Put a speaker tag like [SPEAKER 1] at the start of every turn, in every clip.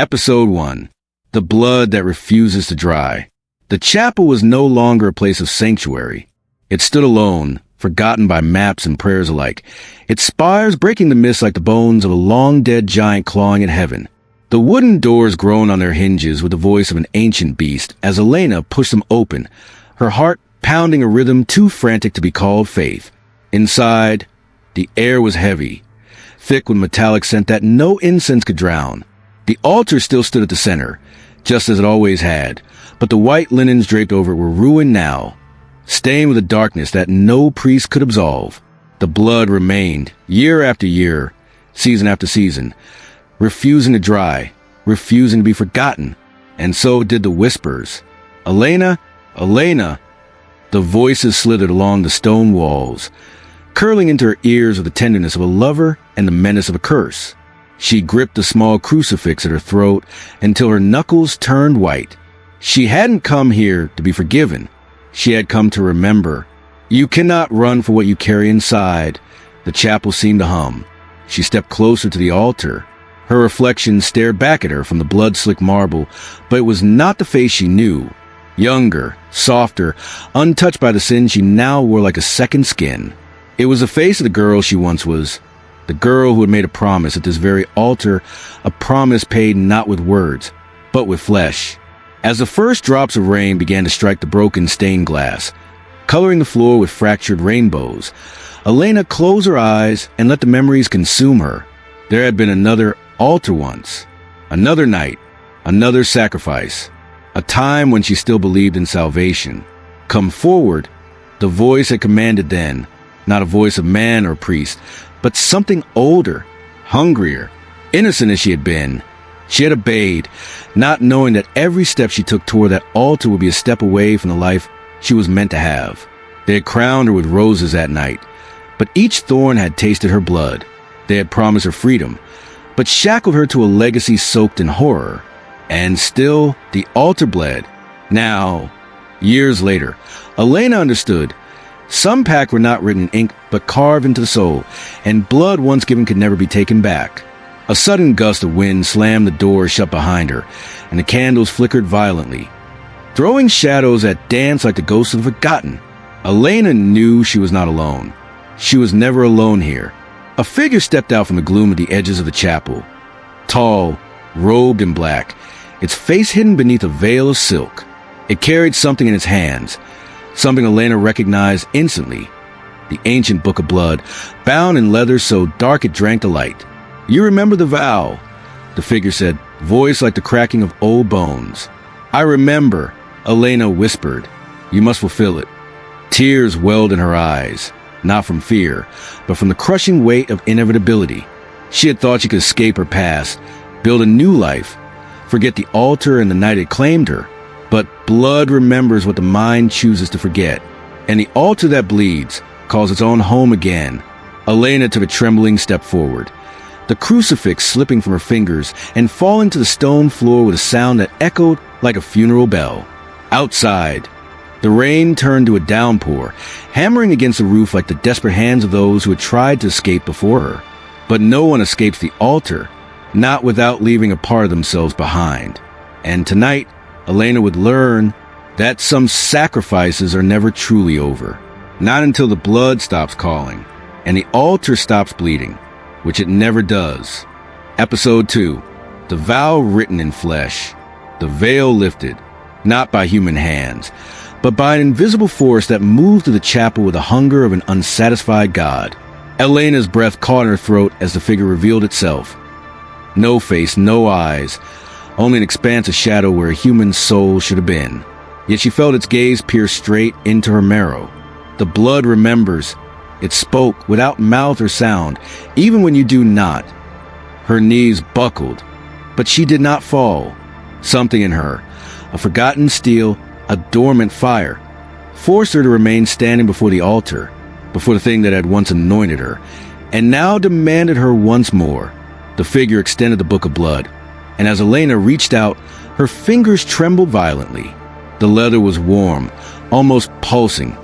[SPEAKER 1] Episode 1. The Blood That Refuses to Dry. The chapel was no longer a place of sanctuary. It stood alone, forgotten by maps and prayers alike, its spires breaking the mist like the bones of a long-dead giant clawing at heaven. The wooden doors groaned on their hinges with the voice of an ancient beast as Elena pushed them open, her heart pounding a rhythm too frantic to be called faith. Inside, the air was heavy, thick with metallic scent that no incense could drown. The altar still stood at the center, just as it always had, but the white linens draped over it were ruined now, stained with a darkness that no priest could absolve. The blood remained, year after year, season after season, refusing to dry, refusing to be forgotten, and so did the whispers. Elena, Elena! The voices slithered along the stone walls, curling into her ears with the tenderness of a lover and the menace of a curse. She gripped the small crucifix at her throat until her knuckles turned white. She hadn't come here to be forgiven. She had come to remember. You cannot run for what you carry inside. The chapel seemed to hum. She stepped closer to the altar. Her reflection stared back at her from the blood-slicked marble, but it was not the face she knew. Younger, softer, untouched by the sin she now wore like a second skin. It was the face of the girl she once was. The girl who had made a promise at this very altar, a promise paid not with words, but with flesh. As the first drops of rain began to strike the broken stained glass, coloring the floor with fractured rainbows, Elena closed her eyes and let the memories consume her. There had been another altar once, another night, another sacrifice, a time when she still believed in salvation. Come forward, the voice had commanded then, not a voice of man or priest, but something older, hungrier, innocent as she had been. She had obeyed, not knowing that every step she took toward that altar would be a step away from the life she was meant to have. They had crowned her with roses that night, but each thorn had tasted her blood. They had promised her freedom, but shackled her to a legacy soaked in horror. And still, the altar bled. Now, years later, Elena understood. Some pacts were not written in ink, but carved into the soul, and blood once given could never be taken back. A sudden gust of wind slammed the door shut behind her, and the candles flickered violently, throwing shadows that danced like the ghosts of the forgotten. Elena knew she was not alone. She was never alone here. A figure stepped out from the gloom at the edges of the chapel. Tall, robed in black, its face hidden beneath a veil of silk. It carried something in its hands, something Elena recognized instantly. The ancient book of blood, bound in leather so dark it drank the light. "You remember the vow," the figure said, voice like the cracking of old bones. "I remember," Elena whispered. "You must fulfill it." Tears welled in her eyes, not from fear, but from the crushing weight of inevitability. She had thought she could escape her past, build a new life, forget the altar and the night it claimed her. But blood remembers what the mind chooses to forget, and the altar that bleeds calls its own home again. Elena took a trembling step forward, the crucifix slipping from her fingers and falling to the stone floor with a sound that echoed like a funeral bell. Outside, the rain turned to a downpour, hammering against the roof like the desperate hands of those who had tried to escape before her. But no one escapes the altar, not without leaving a part of themselves behind. And tonight, Elena would learn that some sacrifices are never truly over. Not until the blood stops calling and the altar stops bleeding, which it never does. Episode 2. The vow written in flesh. The veil lifted, not by human hands, but by an invisible force that moved through the chapel with the hunger of an unsatisfied God. Elena's breath caught in her throat as the figure revealed itself. No face, no eyes, only an expanse of shadow where a human soul should have been. Yet she felt its gaze pierce straight into her marrow. The blood remembers. It spoke without mouth or sound, even when you do not. Her knees buckled, but she did not fall. Something in her, a forgotten steel, a dormant fire, forced her to remain standing before the altar, before the thing that had once anointed her, and now demanded her once more. The figure extended the book of blood, and as Elena reached out, her fingers trembled violently. The leather was warm, almost pulsing,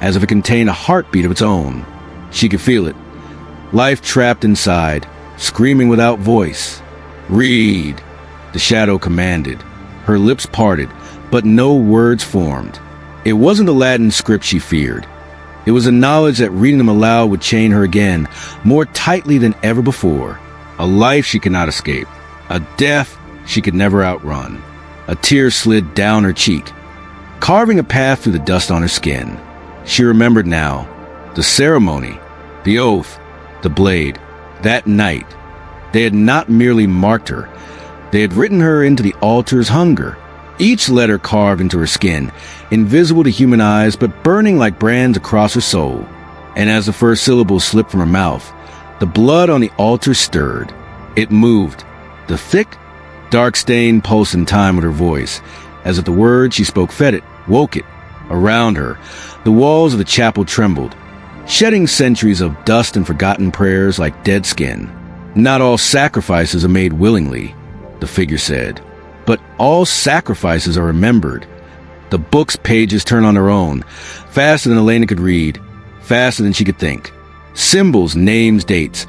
[SPEAKER 1] as if it contained a heartbeat of its own. She could feel it. Life trapped inside, screaming without voice. "Read." the shadow commanded. Her lips parted, but no words formed. It wasn't the Latin script she feared. It was a knowledge that reading them aloud would chain her again, more tightly than ever before. A life she could not escape. A death she could never outrun. A tear slid down her cheek, carving a path through the dust on her skin. She remembered now. The ceremony, the oath, the blade. That night, they had not merely marked her. They had written her into the altar's hunger. Each letter carved into her skin, invisible to human eyes but burning like brands across her soul. And as the first syllable slipped from her mouth, the blood on the altar stirred. It moved. The thick, dark stain pulsed in time with her voice, as if the words she spoke fed it, woke it. Around her, the walls of the chapel trembled, shedding centuries of dust and forgotten prayers like dead skin. Not all sacrifices are made willingly, the figure said, but all sacrifices are remembered. The book's pages turned on their own, faster than Elena could read, faster than she could think. Symbols, names, dates,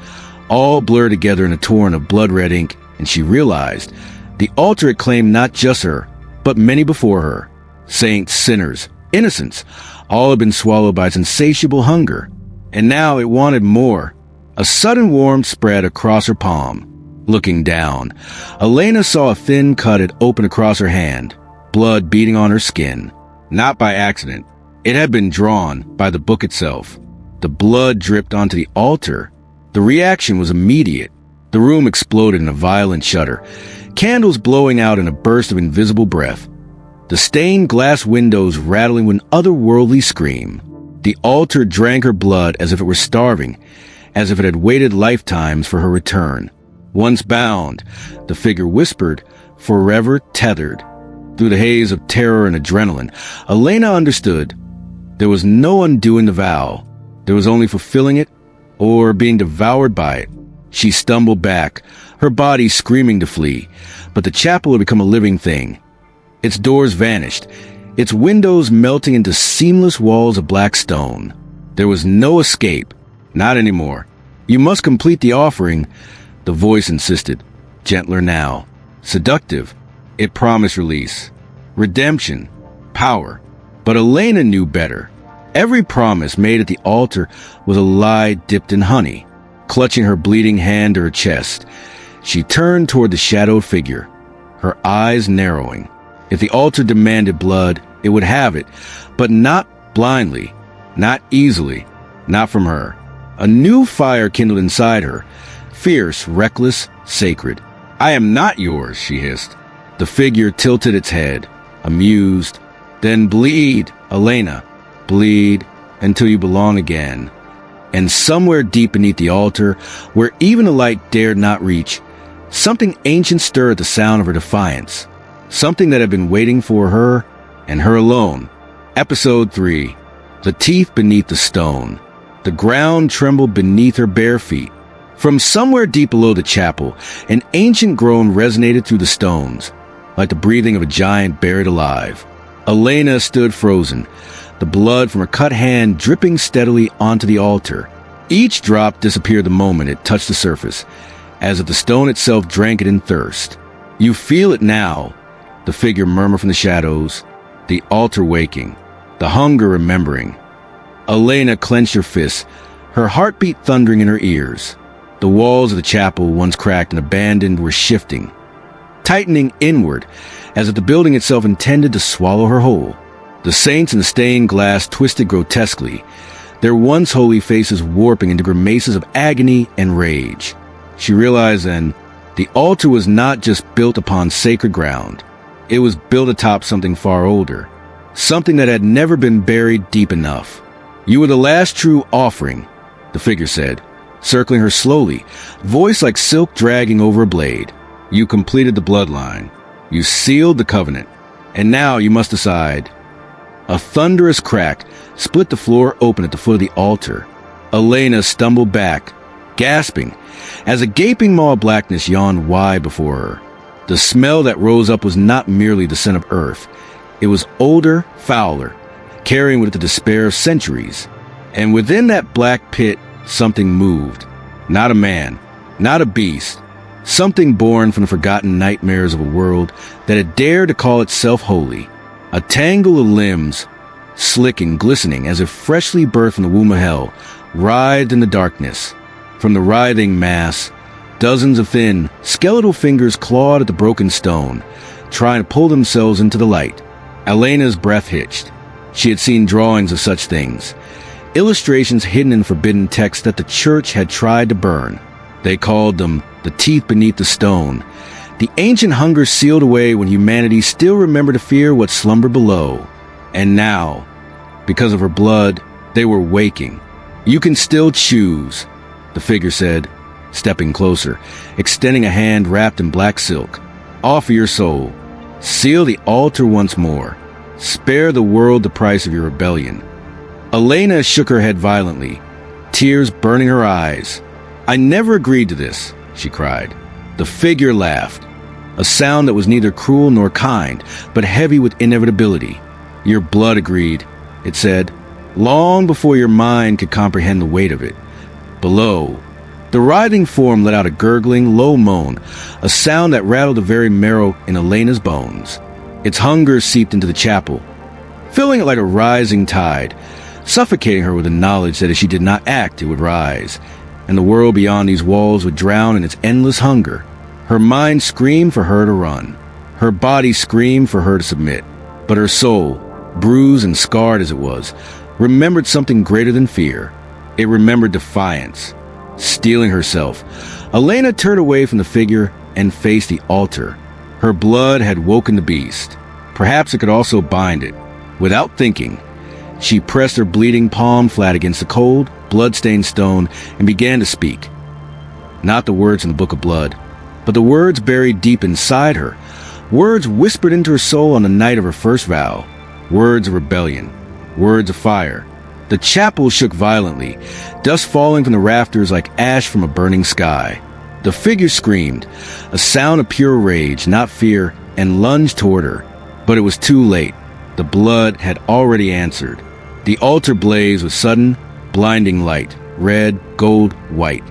[SPEAKER 1] all blurred together in a torrent of blood-red ink, and she realized the altar had claimed not just her, but many before her. Saints, sinners, innocents, all had been swallowed by its insatiable hunger. And now it wanted more. A sudden warmth spread across her palm. Looking down, Elena saw a thin cut had opened across her hand, blood beading on her skin. Not by accident. It had been drawn by the book itself. The blood dripped onto the altar. The reaction was immediate. The room exploded in a violent shudder, candles blowing out in a burst of invisible breath. The stained glass windows rattling with an otherworldly scream. The altar drank her blood as if it were starving, as if it had waited lifetimes for her return. Once bound, the figure whispered, forever tethered. Through the haze of terror and adrenaline, Elena understood. There was no undoing the vow. There was only fulfilling it or being devoured by it. She stumbled back, her body screaming to flee, but the chapel had become a living thing. Its doors vanished, its windows melting into seamless walls of black stone. There was no escape. Not anymore. You must complete the offering, the voice insisted. Gentler now. Seductive. It promised release. Redemption. Power. But Elena knew better. Every promise made at the altar was a lie dipped in honey. Clutching her bleeding hand to her chest, she turned toward the shadowed figure, her eyes narrowing. If the altar demanded blood, it would have it, but not blindly, not easily, not from her. A new fire kindled inside her, fierce, reckless, sacred. "I am not yours," she hissed. The figure tilted its head, amused. "Then bleed, Elena. Bleed until you belong again." And somewhere deep beneath the altar, where even the light dared not reach, something ancient stirred at the sound of her defiance. Something that had been waiting for her, and her alone. Episode 3. The teeth beneath the stone. The ground trembled beneath her bare feet. From somewhere deep below the chapel, an ancient groan resonated through the stones, like the breathing of a giant buried alive. Elena stood frozen, the blood from her cut hand dripping steadily onto the altar. Each drop disappeared the moment it touched the surface, as if the stone itself drank it in thirst. "You feel it now," the figure murmured from the shadows, the altar waking, the hunger remembering. Elena clenched her fists, her heartbeat thundering in her ears. The walls of the chapel, once cracked and abandoned, were shifting, tightening inward, as if the building itself intended to swallow her whole. The saints in the stained glass twisted grotesquely, their once holy faces warping into grimaces of agony and rage. She realized then, the altar was not just built upon sacred ground. It was built atop something far older, something that had never been buried deep enough. "You were the last true offering," the figure said, circling her slowly, voice like silk dragging over a blade. "You completed the bloodline. You sealed the covenant. And now you must decide." A thunderous crack split the floor open at the foot of the altar. Elena stumbled back, gasping, as a gaping maw of blackness yawned wide before her. The smell that rose up was not merely the scent of earth. It was older, fouler, carrying with it the despair of centuries. And within that black pit, something moved. Not a man, not a beast, Something born from the forgotten nightmares of a world that had dared to call itself holy. A tangle of limbs, slick and glistening as if freshly birthed from the womb of hell, writhed in the darkness. From the writhing mass, dozens of thin, skeletal fingers clawed at the broken stone, trying to pull themselves into the light. Elena's breath hitched. She had seen drawings of such things, illustrations hidden in forbidden texts that the church had tried to burn. They called them the teeth beneath the stone, the ancient hunger sealed away when humanity still remembered to fear what slumbered below. And now, because of her blood, they were waking. "You can still choose," the figure said, stepping closer, extending a hand wrapped in black silk. "Offer your soul. Seal the altar once more. Spare the world the price of your rebellion." Elena shook her head violently, tears burning her eyes. "I never agreed to this," she cried. The figure laughed, a sound that was neither cruel nor kind, but heavy with inevitability. "Your blood agreed," it said, long before your mind could comprehend the weight of it. Below, the writhing form let out a gurgling, low moan, a sound that rattled the very marrow in Elena's bones. Its hunger seeped into the chapel, filling it like a rising tide, suffocating her with the knowledge that if she did not act, it would rise, and the world beyond these walls would drown in its endless hunger. Her mind screamed for her to run. Her body screamed for her to submit. But her soul, bruised and scarred as it was, remembered something greater than fear. It remembered defiance. Steeling herself, Elena turned away from the figure and faced the altar. Her blood had woken the beast. Perhaps it could also bind it. Without thinking, she pressed her bleeding palm flat against the cold, blood-stained stone and began to speak. Not the words in the book of blood, but the words buried deep inside her. Words whispered into her soul on the night of her first vow. Words of rebellion. Words of fire. The chapel shook violently, dust falling from the rafters like ash from a burning sky. The figure screamed, a sound of pure rage, not fear, and lunged toward her. But it was too late. The blood had already answered. The altar blazed with sudden, blinding light, red, gold, white.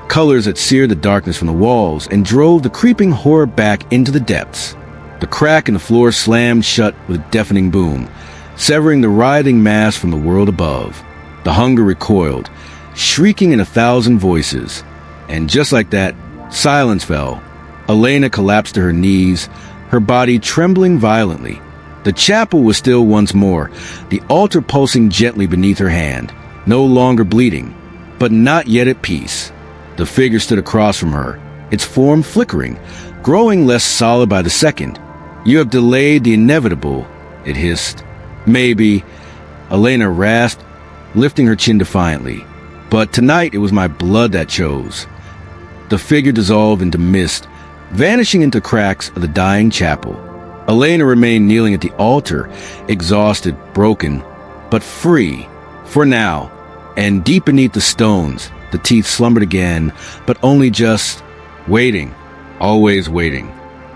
[SPEAKER 1] Colors that seared the darkness from the walls and drove the creeping horror back into the depths. The crack in the floor slammed shut with a deafening boom, severing the writhing mass from the world above. The hunger recoiled, shrieking in 1,000 voices. And just like that, silence fell. Elena collapsed to her knees, her body trembling violently. The chapel was still once more, the altar pulsing gently beneath her hand, no longer bleeding, but not yet at peace. The figure stood across from her, its form flickering, growing less solid by the second. "You have delayed the inevitable," it hissed. "Maybe," Elena rasped, lifting her chin defiantly. "But tonight it was my blood that chose." The figure dissolved into mist, vanishing into cracks of the dying chapel. Elena remained kneeling at the altar, exhausted, broken, but free, for now. And deep beneath the stones, the teeth slumbered again, but only just waiting, always waiting.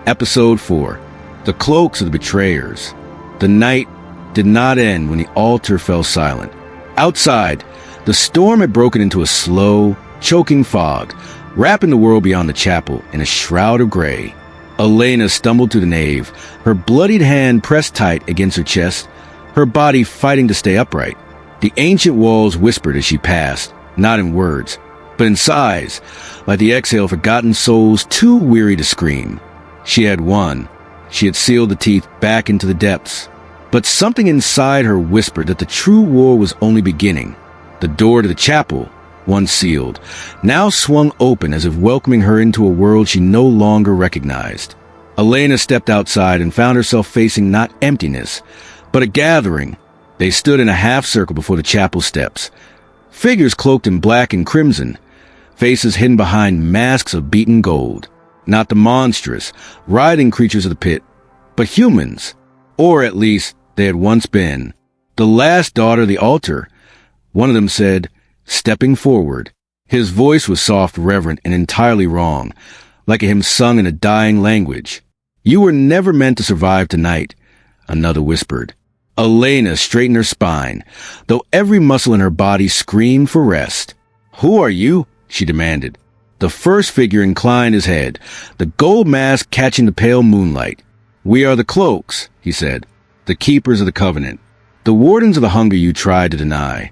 [SPEAKER 1] Episode 4. The Cloaks of the Betrayers. The night did not end when the altar fell silent. Outside, the storm had broken into a slow, choking fog, wrapping the world beyond the chapel in a shroud of gray. Elena stumbled to the nave, her bloodied hand pressed tight against her chest, her body fighting to stay upright. The ancient walls whispered as she passed, not in words, but in sighs, like the exhale of forgotten souls too weary to scream. She had won. She had sealed the teeth back into the depths. But something inside her whispered that the true war was only beginning. The door to the chapel, once sealed, now swung open as if welcoming her into a world she no longer recognized. Elena stepped outside and found herself facing not emptiness, but a gathering. They stood in a half-circle before the chapel steps, figures cloaked in black and crimson, faces hidden behind masks of beaten gold. Not the monstrous, writhing creatures of the pit, but humans, or at least they had once been. The last daughter of the altar, one of them said, stepping forward. His voice was soft, reverent, and entirely wrong, like a hymn sung in a dying language. "You were never meant to survive tonight," another whispered. Elena straightened her spine, though every muscle in her body screamed for rest. "Who are you?" she demanded. The first figure inclined his head, the gold mask catching the pale moonlight. "We are the cloaks," he said, "the keepers of the covenant, the wardens of the hunger you tried to deny."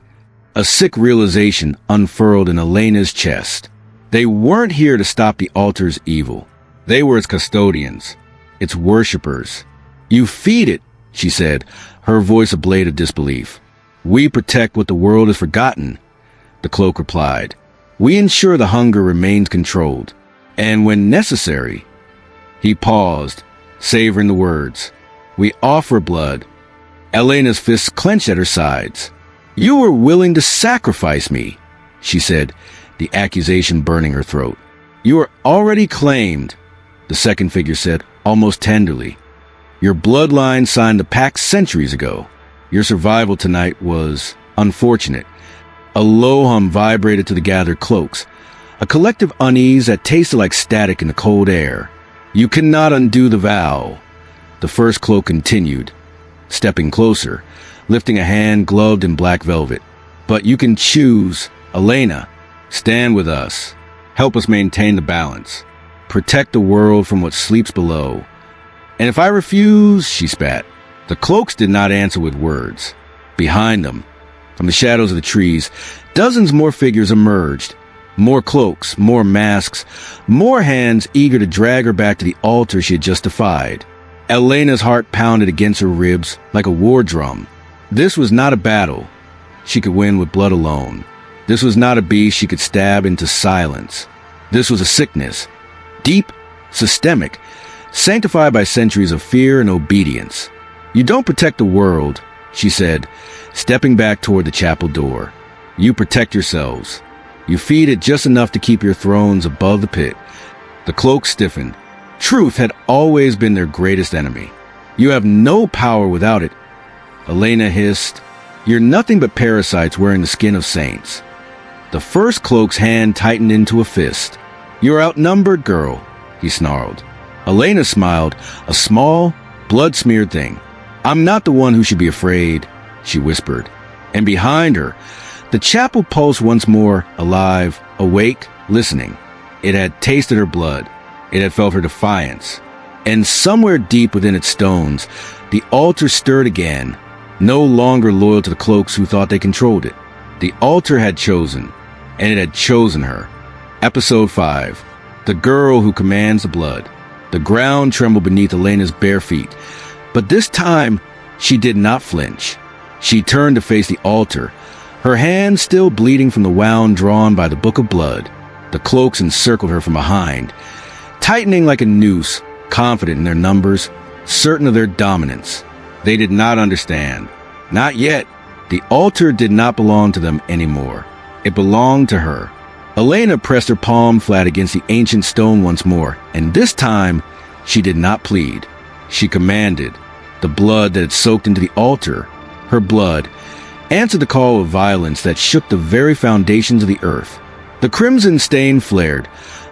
[SPEAKER 1] A sick realization unfurled in Elena's chest. They weren't here to stop the altar's evil. They were its custodians, its worshippers. "You feed it," she said, her voice a blade of disbelief. "We protect what the world has forgotten," the cloak replied. "We ensure the hunger remains controlled. And when necessary—" He paused, savoring the words. "We offer blood." Elena's fists clenched at her sides. "You were willing to sacrifice me," she said, the accusation burning her throat. "You are already claimed," the second figure said, almost tenderly. "Your bloodline signed the pact centuries ago. Your survival tonight was unfortunate." A low hum vibrated to the gathered cloaks, a collective unease that tasted like static in the cold air. "You cannot undo the vow," the first cloak continued, stepping closer, lifting a hand gloved in black velvet. "But you can choose. Elena, stand with us. Help us maintain the balance. Protect the world from what sleeps below." "And if I refuse," she spat. The cloaks did not answer with words. Behind them, from the shadows of the trees, dozens more figures emerged. More cloaks, more masks, more hands eager to drag her back to the altar she had just defied. Elena's heart pounded against her ribs like a war drum. This was not a battle she could win with blood alone. This was not a beast she could stab into silence. This was a sickness, deep, systemic, sanctified by centuries of fear and obedience. "You don't protect the world," she said, stepping back toward the chapel door. "You protect yourselves. You feed it just enough to keep your thrones above the pit." The cloak stiffened. Truth had always been their greatest enemy. "You have no power without it," Elena hissed. "You're nothing but parasites wearing the skin of saints." The first cloak's hand tightened into a fist. "You're outnumbered, girl," he snarled. Elena smiled, a small, blood-smeared thing. "I'm not the one who should be afraid," she whispered. And behind her, the chapel pulsed once more, alive, awake, listening. It had tasted her blood. It had felt her defiance. And somewhere deep within its stones, the altar stirred again, no longer loyal to the cloaks who thought they controlled it. The altar had chosen, and it had chosen her. Episode 5. The girl who commands the blood. The ground trembled beneath Elena's bare feet, but this time she did not flinch. She turned to face the altar, her hands still bleeding from the wound drawn by the book of blood. The cloaks encircled her from behind, tightening like a noose, confident in their numbers, certain of their dominance. They did not understand. Not yet. The altar did not belong to them anymore. It belonged to her. Elena pressed her palm flat against the ancient stone once more, and this time she did not plead. She commanded. The blood that had soaked into the altar, her blood, answered the call of violence that shook the very foundations of the earth. The crimson stain flared,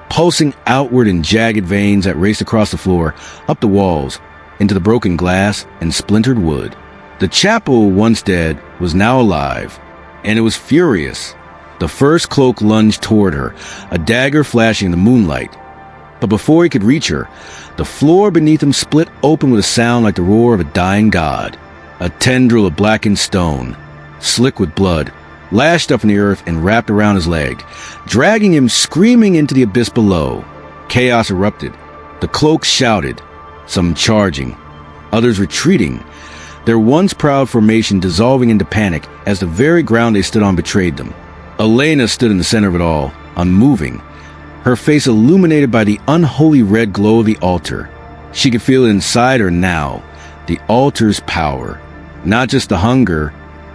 [SPEAKER 1] pulsing outward in jagged veins that raced across the floor, up the walls, into the broken glass and splintered wood. The chapel, once dead, was now alive, and it was furious. The first cloak lunged toward her, a dagger flashing in the moonlight. But before he could reach her, the floor beneath him split open with a sound like the roar of a dying god. A tendril of blackened stone, slick with blood, lashed up from the earth and wrapped around his leg, dragging him screaming into the abyss below. Chaos erupted. The cloaks shouted, some charging, others retreating, their once proud formation dissolving into panic as the very ground they stood on betrayed them. Elena stood in the center of it all, unmoving, her face illuminated by the unholy red glow of the altar. She could feel it inside her now, the altar's power. Not just the hunger,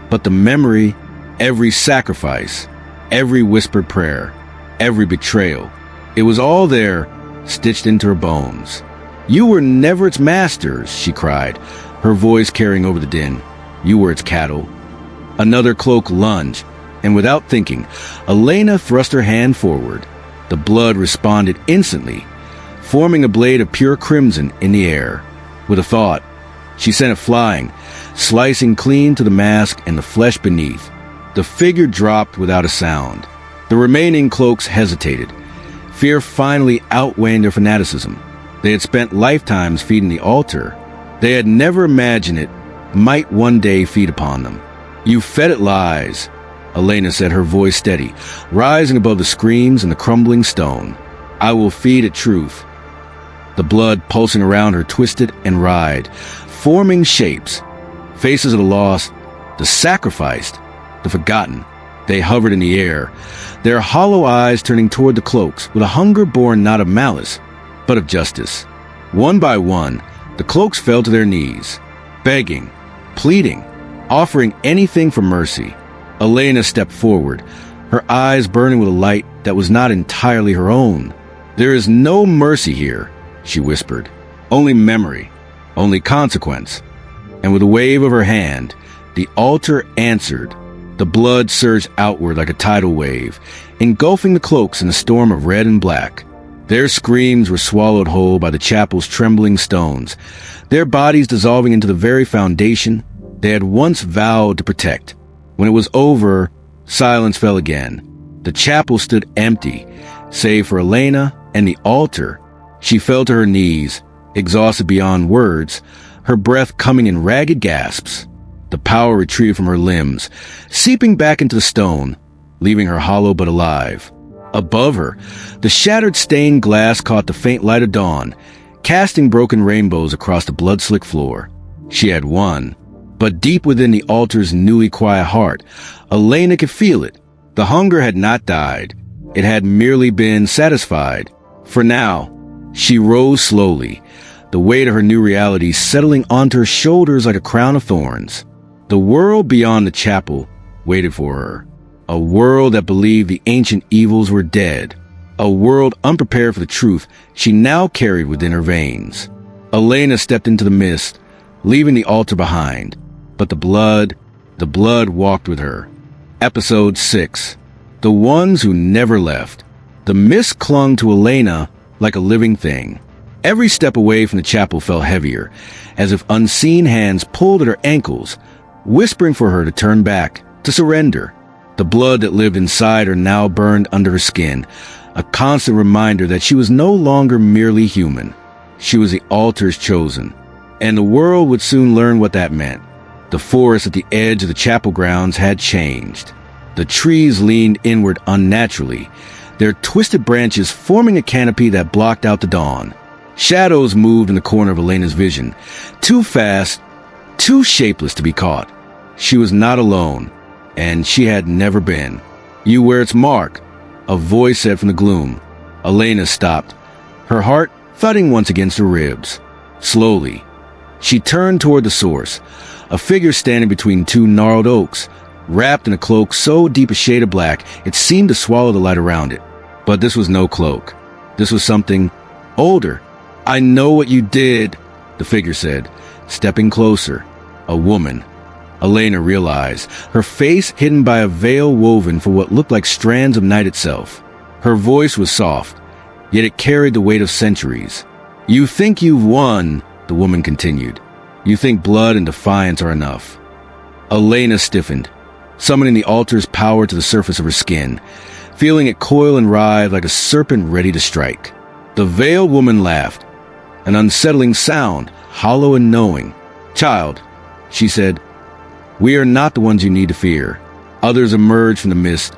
[SPEAKER 1] but the memory, every sacrifice, every whispered prayer, every betrayal. It was all there, stitched into her bones. "You were never its masters," she cried, her voice carrying over the din. "You were its cattle." Another cloak lunged, and without thinking, Elena thrust her hand forward. The blood responded instantly, forming a blade of pure crimson in the air. With a thought, she sent it flying, slicing clean to the mask and the flesh beneath. The figure dropped without a sound. The remaining cloaks hesitated, Fear finally outweighing their fanaticism. They had spent lifetimes feeding the altar. They had never imagined it might one day feed upon them. "You fed it lies," Elena said, her voice steady, rising above the screams and the crumbling stone. "I will feed it truth." The blood pulsing around her twisted and writhed, forming shapes. Faces of the lost, the sacrificed, the forgotten. They hovered in the air, their hollow eyes turning toward the cloaks with a hunger born not of malice, but of justice. One by one, the cloaks fell to their knees, begging, pleading, offering anything for mercy. Elena stepped forward, her eyes burning with a light that was not entirely her own. "There is no mercy here," she whispered. "Only memory, only consequence." And with a wave of her hand, the altar answered. The blood surged outward like a tidal wave, engulfing the cloaks in a storm of red and black. Their screams were swallowed whole by the chapel's trembling stones, their bodies dissolving into the very foundation they had once vowed to protect. When it was over, silence fell again. The chapel stood empty, save for Elena and the altar. She fell to her knees, exhausted beyond words, her breath coming in ragged gasps. The power retreated from her limbs, seeping back into the stone, leaving her hollow but alive. Above her, the shattered stained glass caught the faint light of dawn, casting broken rainbows across the blood-slick floor. She had won. But deep within the altar's newly quiet heart, Elena could feel it. The hunger had not died. It had merely been satisfied. For now, she rose slowly, the weight of her new reality settling onto her shoulders like a crown of thorns. The world beyond the chapel waited for her. A world that believed the ancient evils were dead. A world unprepared for the truth she now carried within her veins. Elena stepped into the mist, leaving the altar behind. But the blood walked with her. Episode 6. The Ones Who Never Left. The mist clung to Elena like a living thing. Every step away from the chapel felt heavier, as if unseen hands pulled at her ankles, whispering for her to turn back, to surrender. The blood that lived inside her now burned under her skin, a constant reminder that she was no longer merely human. She was the altar's chosen, and the world would soon learn what that meant. The forest at the edge of the chapel grounds had changed. The trees leaned inward unnaturally, their twisted branches forming a canopy that blocked out the dawn. Shadows moved in the corner of Elena's vision, too fast, too shapeless to be caught. She was not alone, and she had never been. "You wear its mark," a voice said from the gloom. Elena stopped, her heart thudding once against her ribs. Slowly, she turned toward the source, a figure standing between two gnarled oaks, wrapped in a cloak so deep a shade of black it seemed to swallow the light around it. But this was no cloak. This was something older. "I know what you did," the figure said, stepping closer. A woman. Elena realized, her face hidden by a veil woven for what looked like strands of night itself. Her voice was soft, yet it carried the weight of centuries. "You think you've won," the woman continued. "You think blood and defiance are enough." Elena stiffened, summoning the altar's power to the surface of her skin, feeling it coil and writhe like a serpent ready to strike. The veiled woman laughed, an unsettling sound, hollow and knowing. "Child," she said, "we are not the ones you need to fear." Others emerged from the mist,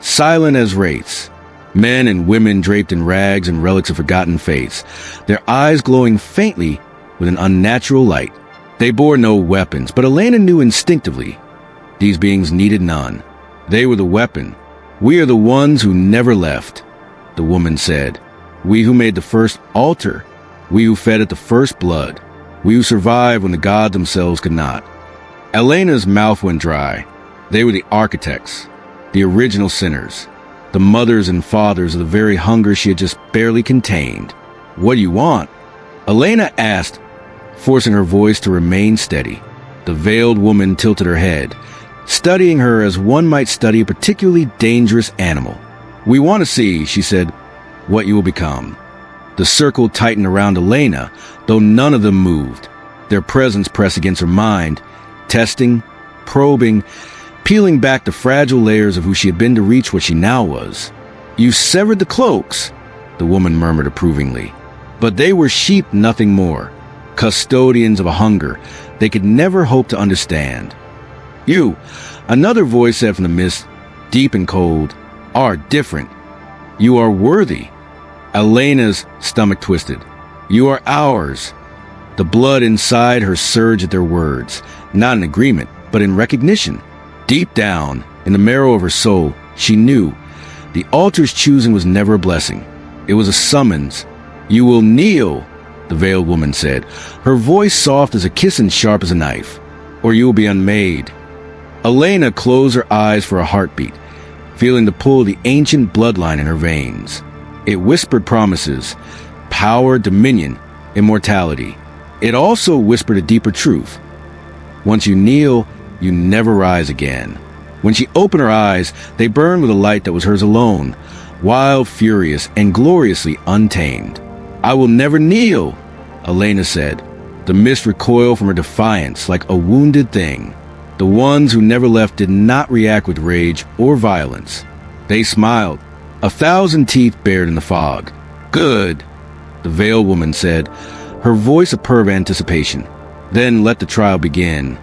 [SPEAKER 1] silent as wraiths. Men and women draped in rags and relics of forgotten faiths, their eyes glowing faintly with an unnatural light. They bore no weapons, but Elena knew instinctively these beings needed none. They were the weapon. "We are the ones who never left," the woman said. "We who made the first altar. We who fed at the first blood. We who survived when the gods themselves could not." Elena's mouth went dry. They were the architects, the original sinners, the mothers and fathers of the very hunger she had just barely contained. "What do you want?" Elena asked, forcing her voice to remain steady. The veiled woman tilted her head, studying her as one might study a particularly dangerous animal. "We want to see," she said, "what you will become." The circle tightened around Elena, though none of them moved. Their presence pressed against her mind, testing, probing, peeling back the fragile layers of who she had been to reach what she now was. "You severed the cloaks," the woman murmured approvingly. But they were sheep, nothing more. Custodians of a hunger they could never hope to understand. You, another voice said from the mist, deep and cold, are different. You are worthy. Elena's stomach twisted. You are ours. The blood inside her surged at their words, not in agreement, but in recognition. Deep down, in the marrow of her soul, she knew the altar's choosing was never a blessing. It was a summons. You will kneel, the veiled woman said, her voice soft as a kiss and sharp as a knife, or you will be unmade. Elena closed her eyes for a heartbeat, feeling the pull of the ancient bloodline in her veins. It whispered promises, power, dominion, immortality. It also whispered a deeper truth. Once you kneel, you never rise again. When she opened her eyes, they burned with a light that was hers alone, wild, furious, and gloriously untamed. I will never kneel, Elena said. The mist recoiled from her defiance like a wounded thing. The ones who never left did not react with rage or violence. They smiled, 1,000 teeth bared in the fog. Good, the veiled woman said, her voice a purr of anticipation. Then let the trial begin.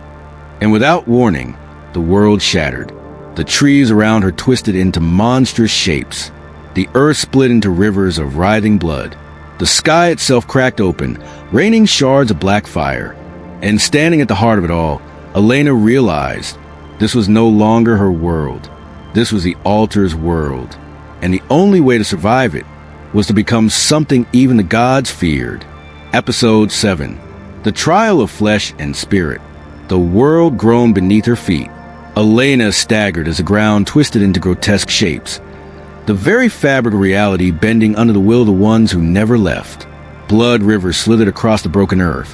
[SPEAKER 1] And without warning, the world shattered. The trees around her twisted into monstrous shapes. The earth split into rivers of writhing blood. The sky itself cracked open, raining shards of black fire. And standing at the heart of it all, Elena realized this was no longer her world. This was the altar's world. And the only way to survive it was to become something even the gods feared. Episode 7. The Trial of Flesh and Spirit. The world groaned beneath her feet. Elena staggered as the ground twisted into grotesque shapes. The very fabric of reality bending under the will of the ones who never left. Blood rivers slithered across the broken earth,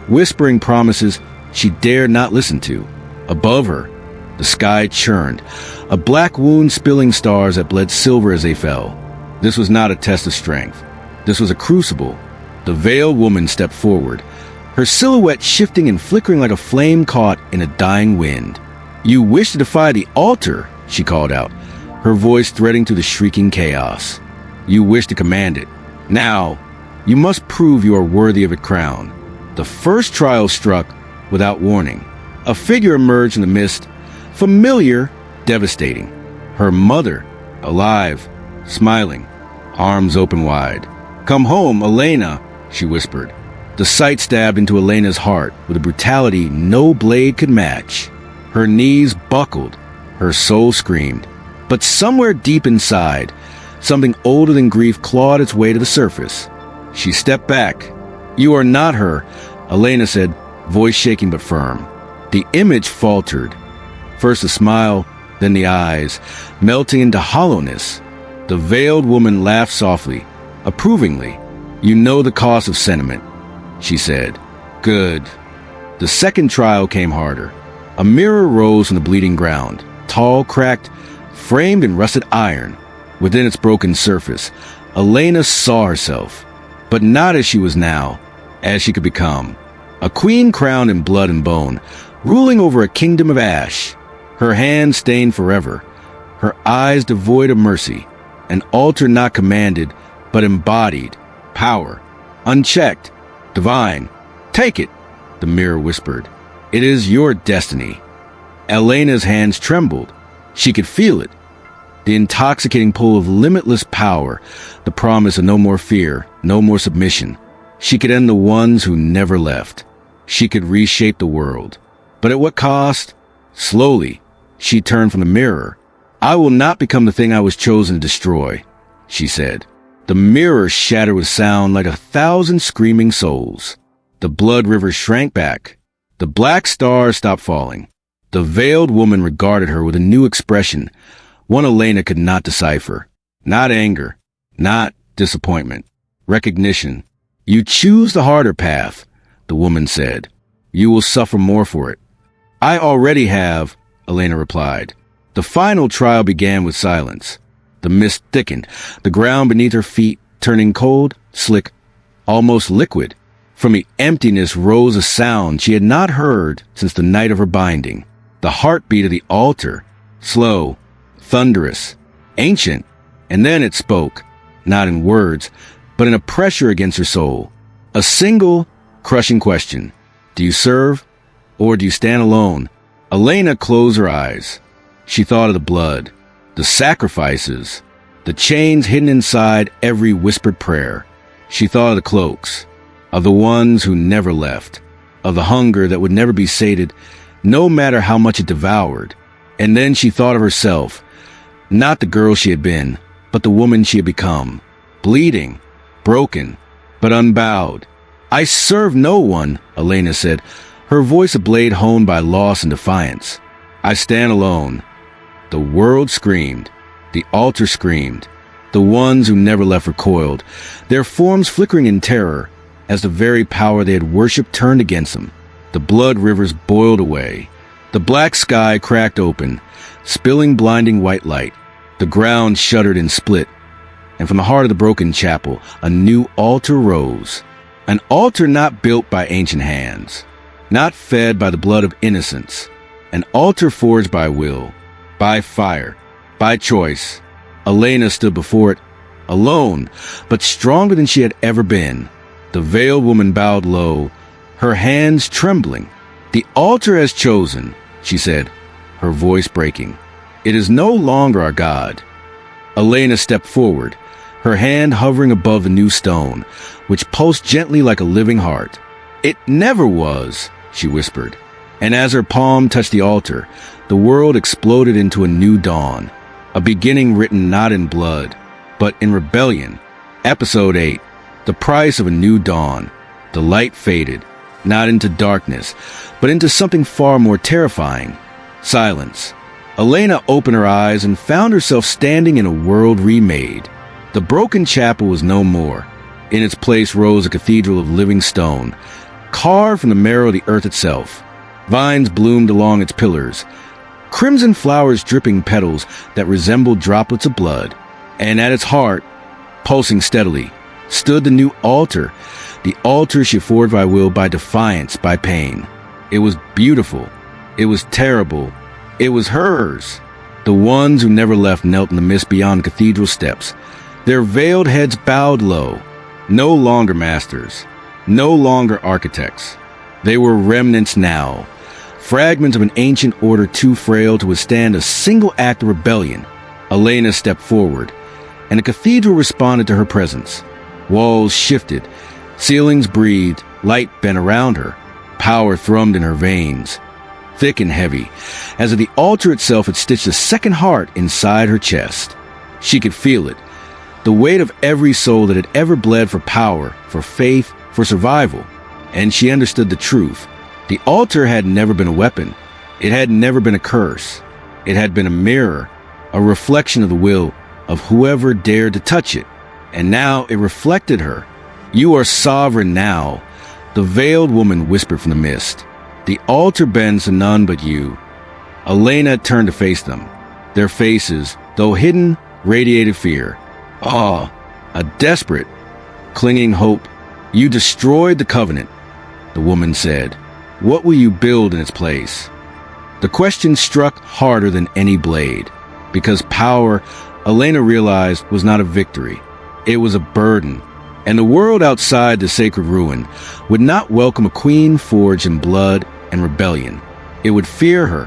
[SPEAKER 1] whispering promises she dared not listen to. Above her, the sky churned, a black wound spilling stars that bled silver as they fell. This was not a test of strength. This was a crucible. The veiled woman stepped forward, her silhouette shifting and flickering like a flame caught in a dying wind. You wish to defy the altar, she called out, her voice threading through the shrieking chaos. You wish to command it. Now, you must prove you are worthy of its crown. The first trial struck without warning. A figure emerged in the mist, familiar, devastating. Her mother, alive, smiling, arms open wide. Come home, Elena, she whispered. The sight stabbed into Elena's heart with a brutality no blade could match. Her knees buckled, her soul screamed. But somewhere deep inside, something older than grief clawed its way to the surface. She stepped back. You are not her, Elena said, voice shaking but firm. The image faltered. First a smile, then the eyes, melting into hollowness. The veiled woman laughed softly, approvingly. You know the cost of sentiment, she said. Good. The second trial came harder. A mirror rose from the bleeding ground, tall, cracked, framed in rusted iron. Within its broken surface, Elena saw herself, but not as she was now, as she could become. A queen crowned in blood and bone, ruling over a kingdom of ash. Her hands stained forever, her eyes devoid of mercy. An altar not commanded, but embodied. Power, unchecked, divine. Take it, the mirror whispered. It is your destiny. Elena's hands trembled. She could feel it. The intoxicating pull of limitless power, the promise of no more fear, no more submission. She could end the ones who never left. She could reshape the world. But at what cost? Slowly, she turned from the mirror. I will not become the thing I was chosen to destroy, she said. The mirror shattered with sound like 1,000 screaming souls. The blood river shrank back. The black stars stopped falling. The veiled woman regarded her with a new expression, one Elena could not decipher. Not anger, not disappointment, recognition. You choose the harder path, the woman said. You will suffer more for it. I already have, Elena replied. The final trial began with silence. The mist thickened, the ground beneath her feet turning cold, slick, almost liquid. From the emptiness rose a sound she had not heard since the night of her binding. The heartbeat of the altar, slow, thunderous, ancient, and then it spoke. not in words, but in a pressure against her soul. A single, crushing question. Do you serve, or do you stand alone? Elena closed her eyes. She thought of the blood, the sacrifices, the chains hidden inside every whispered prayer. She thought of the cloaks, of the ones who never left, of the hunger that would never be sated, no matter how much it devoured. And then she thought of herself, not the girl she had been, but the woman she had become, bleeding, broken, but unbowed. I serve no one, Elena said, her voice a blade honed by loss and defiance. I stand alone. The world screamed. The altar screamed. The ones who never left recoiled, their forms flickering in terror as the very power they had worshipped turned against them. The blood rivers boiled away. The black sky cracked open, spilling blinding white light. The ground shuddered and split, and from the heart of the broken chapel, a new altar rose. An altar not built by ancient hands, not fed by the blood of innocence. An altar forged by will, by fire, by choice. Elena stood before it, alone, but stronger than she had ever been. The veiled woman bowed low, her hands trembling. The altar has chosen, she said, her voice breaking. It is no longer our God. Elena stepped forward, her hand hovering above the new stone, which pulsed gently like a living heart. It never was, she whispered. And as her palm touched the altar, the world exploded into a new dawn, a beginning written not in blood, but in rebellion. Episode 8, the price of a new dawn. The light faded, not into darkness, but into something far more terrifying. Silence. Elena opened her eyes and found herself standing in a world remade. The broken chapel was no more. In its place rose a cathedral of living stone, carved from the marrow of the earth itself. Vines bloomed along its pillars, crimson flowers dripping petals that resembled droplets of blood. And at its heart, pulsing steadily, stood the new altar, the altar she forged by will, by defiance, by pain. It was beautiful. It was terrible. It was hers. The ones who never left knelt in the mist beyond cathedral steps, their veiled heads bowed low. No longer masters, no longer architects. They were remnants now, fragments of an ancient order too frail to withstand a single act of rebellion. Elena stepped forward, and the cathedral responded to her presence. Walls shifted, ceilings breathed, light bent around her, power thrummed in her veins, thick and heavy, as if the altar itself had stitched a second heart inside her chest. She could feel it, the weight of every soul that had ever bled for power, for faith, for survival. And she understood the truth. The altar had never been a weapon. It had never been a curse. It had been a mirror, a reflection of the will of whoever dared to touch it. And now it reflected her. You are sovereign now, the veiled woman whispered from the mist. The altar bends to none but you. Elena turned to face them. Their faces, though hidden, radiated fear. Awe, a desperate, clinging hope. You destroyed the covenant, the woman said. What will you build in its place? The question struck harder than any blade, because power, Elena realized, was not a victory. It was a burden, and the world outside the sacred ruin would not welcome a queen forged in blood and rebellion. It would fear her,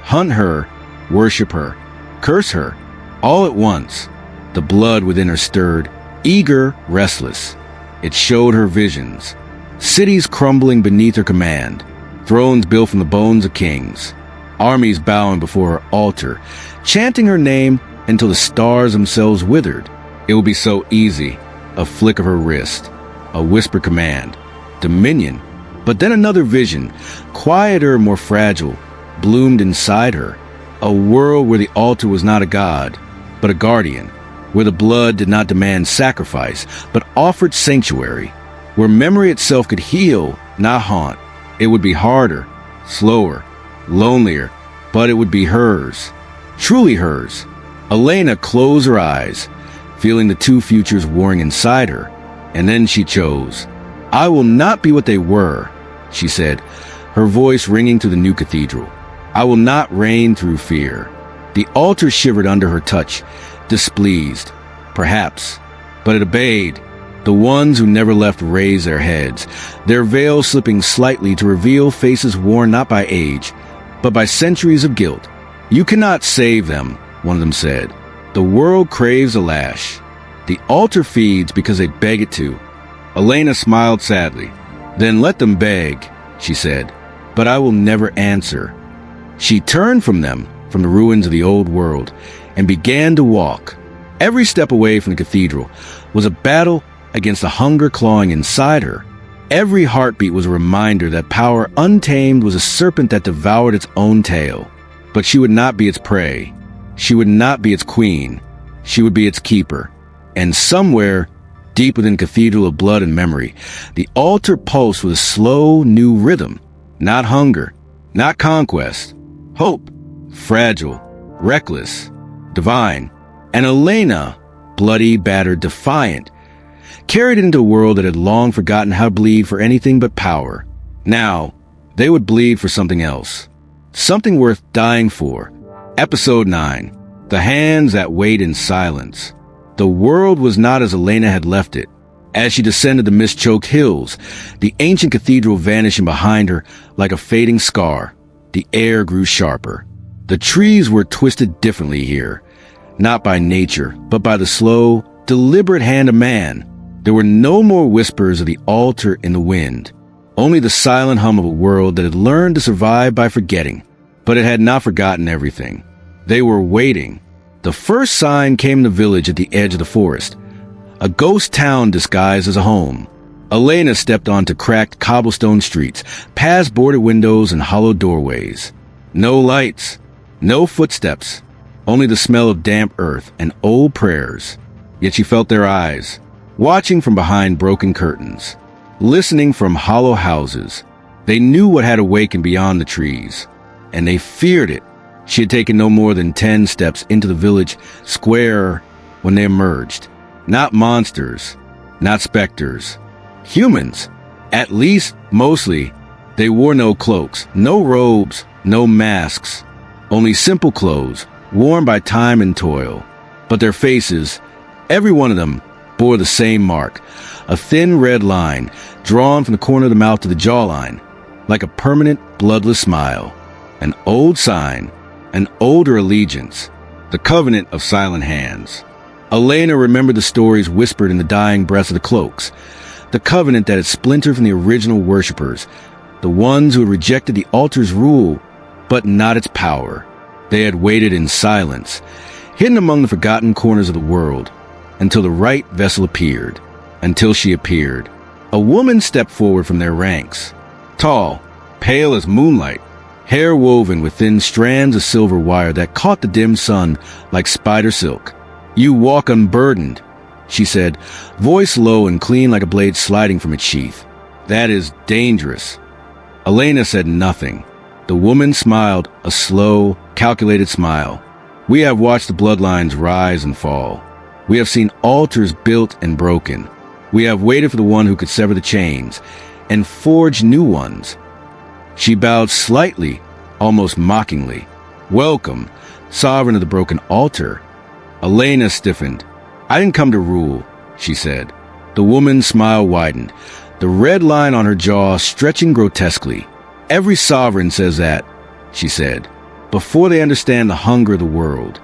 [SPEAKER 1] hunt her, worship her, curse her, all at once. The blood within her stirred, eager, restless. It showed her visions. Cities crumbling beneath her command, thrones built from the bones of kings, armies bowing before her altar, chanting her name until the stars themselves withered. It would be so easy, a flick of her wrist, a whispered command, dominion. But then another vision, quieter, more fragile, bloomed inside her. A world where the altar was not a god, but a guardian, where the blood did not demand sacrifice, but offered sanctuary, where memory itself could heal, not haunt. It would be harder, slower, lonelier, but it would be hers, truly hers. Elena closed her eyes, feeling the two futures warring inside her, and then she chose. I will not be what they were, she said, her voice ringing through the new cathedral. I will not reign through fear. The altar shivered under her touch, displeased, perhaps, But it obeyed. The ones who never left raised their heads, their veils slipping slightly to reveal faces worn not by age, but by centuries of guilt. "You cannot save them," one of them said. "The world craves a lash. The altar feeds because they beg it to." Elena smiled sadly. "Then let them beg," she said, "but I will never answer." She turned from them, from the ruins of the old world, and began to walk. Every step away from the cathedral was a battle against the hunger clawing inside her. Every heartbeat was a reminder that power untamed was a serpent that devoured its own tail. But she would not be its prey. She would not be its queen. She would be its keeper. And somewhere, deep within the cathedral of blood and memory, the altar pulsed with a slow, new rhythm. Not hunger, not conquest. Hope. Fragile. Reckless. Divine. And Elena, bloody, battered, defiant, carried it into a world that had long forgotten how to bleed for anything but power. Now, they would bleed for something else. Something worth dying for. Episode 9. The Hands That Wait in Silence. The world was not as Elena had left it. As she descended the mist-choked hills, the ancient cathedral vanishing behind her like a fading scar, the air grew sharper. The trees were twisted differently here, not by nature, but by the slow, deliberate hand of man. There were no more whispers of the altar in the wind, only the silent hum of a world that had learned to survive by forgetting, but it had not forgotten everything. They were waiting. The first sign came in the village at the edge of the forest, a ghost town disguised as a home. Elena stepped onto cracked cobblestone streets, past boarded windows and hollow doorways. No lights, no footsteps, only the smell of damp earth and old prayers. Yet she felt their eyes, watching from behind broken curtains, listening from hollow houses. They knew what had awakened beyond the trees, and they feared it. She had taken no more than 10 steps into the village square when they emerged. Not monsters, not specters. Humans. At least, mostly. They wore no cloaks, no robes, no masks. Only simple clothes, worn by time and toil. But their faces, every one of them, bore the same mark, a thin red line drawn from the corner of the mouth to the jawline, like a permanent, bloodless smile. An old sign, an older allegiance, the covenant of silent hands. Elena remembered the stories whispered in the dying breaths of the cloaks, the covenant that had splintered from the original worshippers, the ones who had rejected the altar's rule, but not its power. They had waited in silence, hidden among the forgotten corners of the world, until the right vessel appeared, until she appeared. A woman stepped forward from their ranks, tall, pale as moonlight, hair woven with thin strands of silver wire that caught the dim sun like spider silk. "You walk unburdened," she said, voice low and clean like a blade sliding from its sheath. "That is dangerous." Elena said nothing. The woman smiled, a slow, calculated smile. "We have watched the bloodlines rise and fall. We have seen altars built and broken. We have waited for the one who could sever the chains and forge new ones." She bowed slightly, almost mockingly. "Welcome, sovereign of the broken altar." Elena stiffened. "I didn't come to rule," she said. The woman's smile widened, the red line on her jaw stretching grotesquely. "Every sovereign says that," she said, "before they understand the hunger of the world."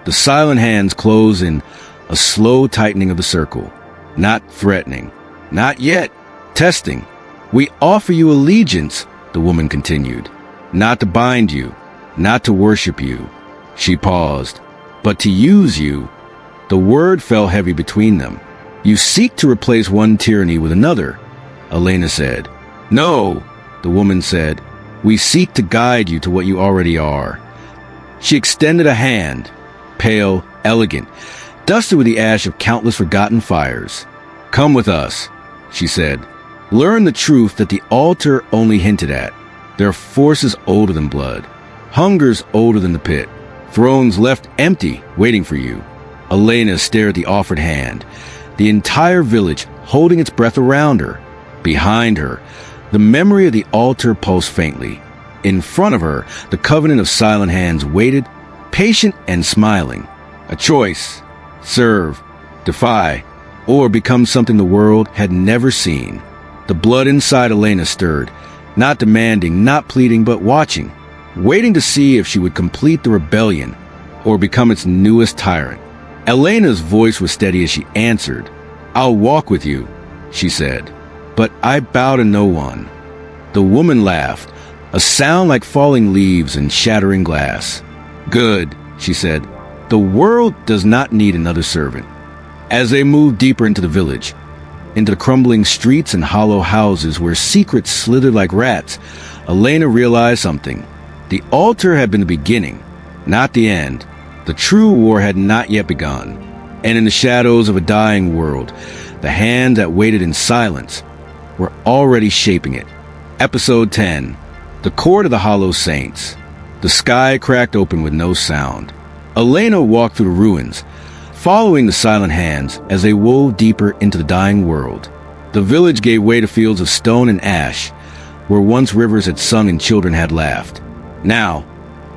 [SPEAKER 1] The silent hands closed in a slow tightening of the circle. Not threatening. Not yet. Testing. "We offer you allegiance," the woman continued. "Not to bind you, not to worship you." She paused. "But to use you." The word fell heavy between them. "You seek to replace one tyranny with another," Elena said. "No," the woman said. "We seek to guide you to what you already are." She extended a hand, pale, elegant, dusted with the ash of countless forgotten fires. "Come with us," she said. "Learn the truth that the altar only hinted at. There are forces older than blood, hungers older than the pit, thrones left empty, waiting for you." Elena stared at the offered hand, the entire village holding its breath around her. Behind her, the memory of the altar pulsed faintly. In front of her, the covenant of silent hands waited, patient and smiling. A choice. Serve. Defy. or become something the world had never seen. The blood inside Elena stirred, not demanding, not pleading, but watching, waiting to see if she would complete the rebellion or become its newest tyrant. Elena's voice was steady as she answered. "I'll walk with you," she said, "but I bow to no one." The woman laughed, a sound like falling leaves and shattering glass. "Good," she said. "The world does not need another servant." As they moved deeper into the village, into the crumbling streets and hollow houses where secrets slithered like rats, Elena realized something. The altar had been the beginning, not the end. The true war had not yet begun. And in the shadows of a dying world, the hand that waited in silence were already shaping it. Episode 10. The Court of the Hollow Saints. The sky cracked open with no sound. Elena walked through the ruins, following the silent hands as they wove deeper into the dying world. The village gave way to fields of stone and ash, where once rivers had sung and children had laughed. Now,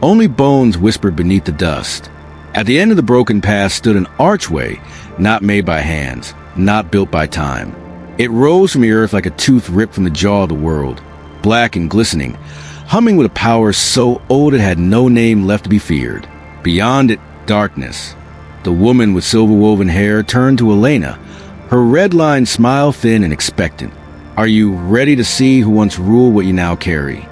[SPEAKER 1] only bones whispered beneath the dust. At the end of the broken path stood an archway, not made by hands, not built by time. It rose from the earth like a tooth ripped from the jaw of the world, black and glistening, humming with a power so old it had no name left to be feared. Beyond it, darkness. The woman with silver-woven hair turned to Elena, her red-lined smile thin and expectant. "Are you ready to see who once ruled what you now carry?"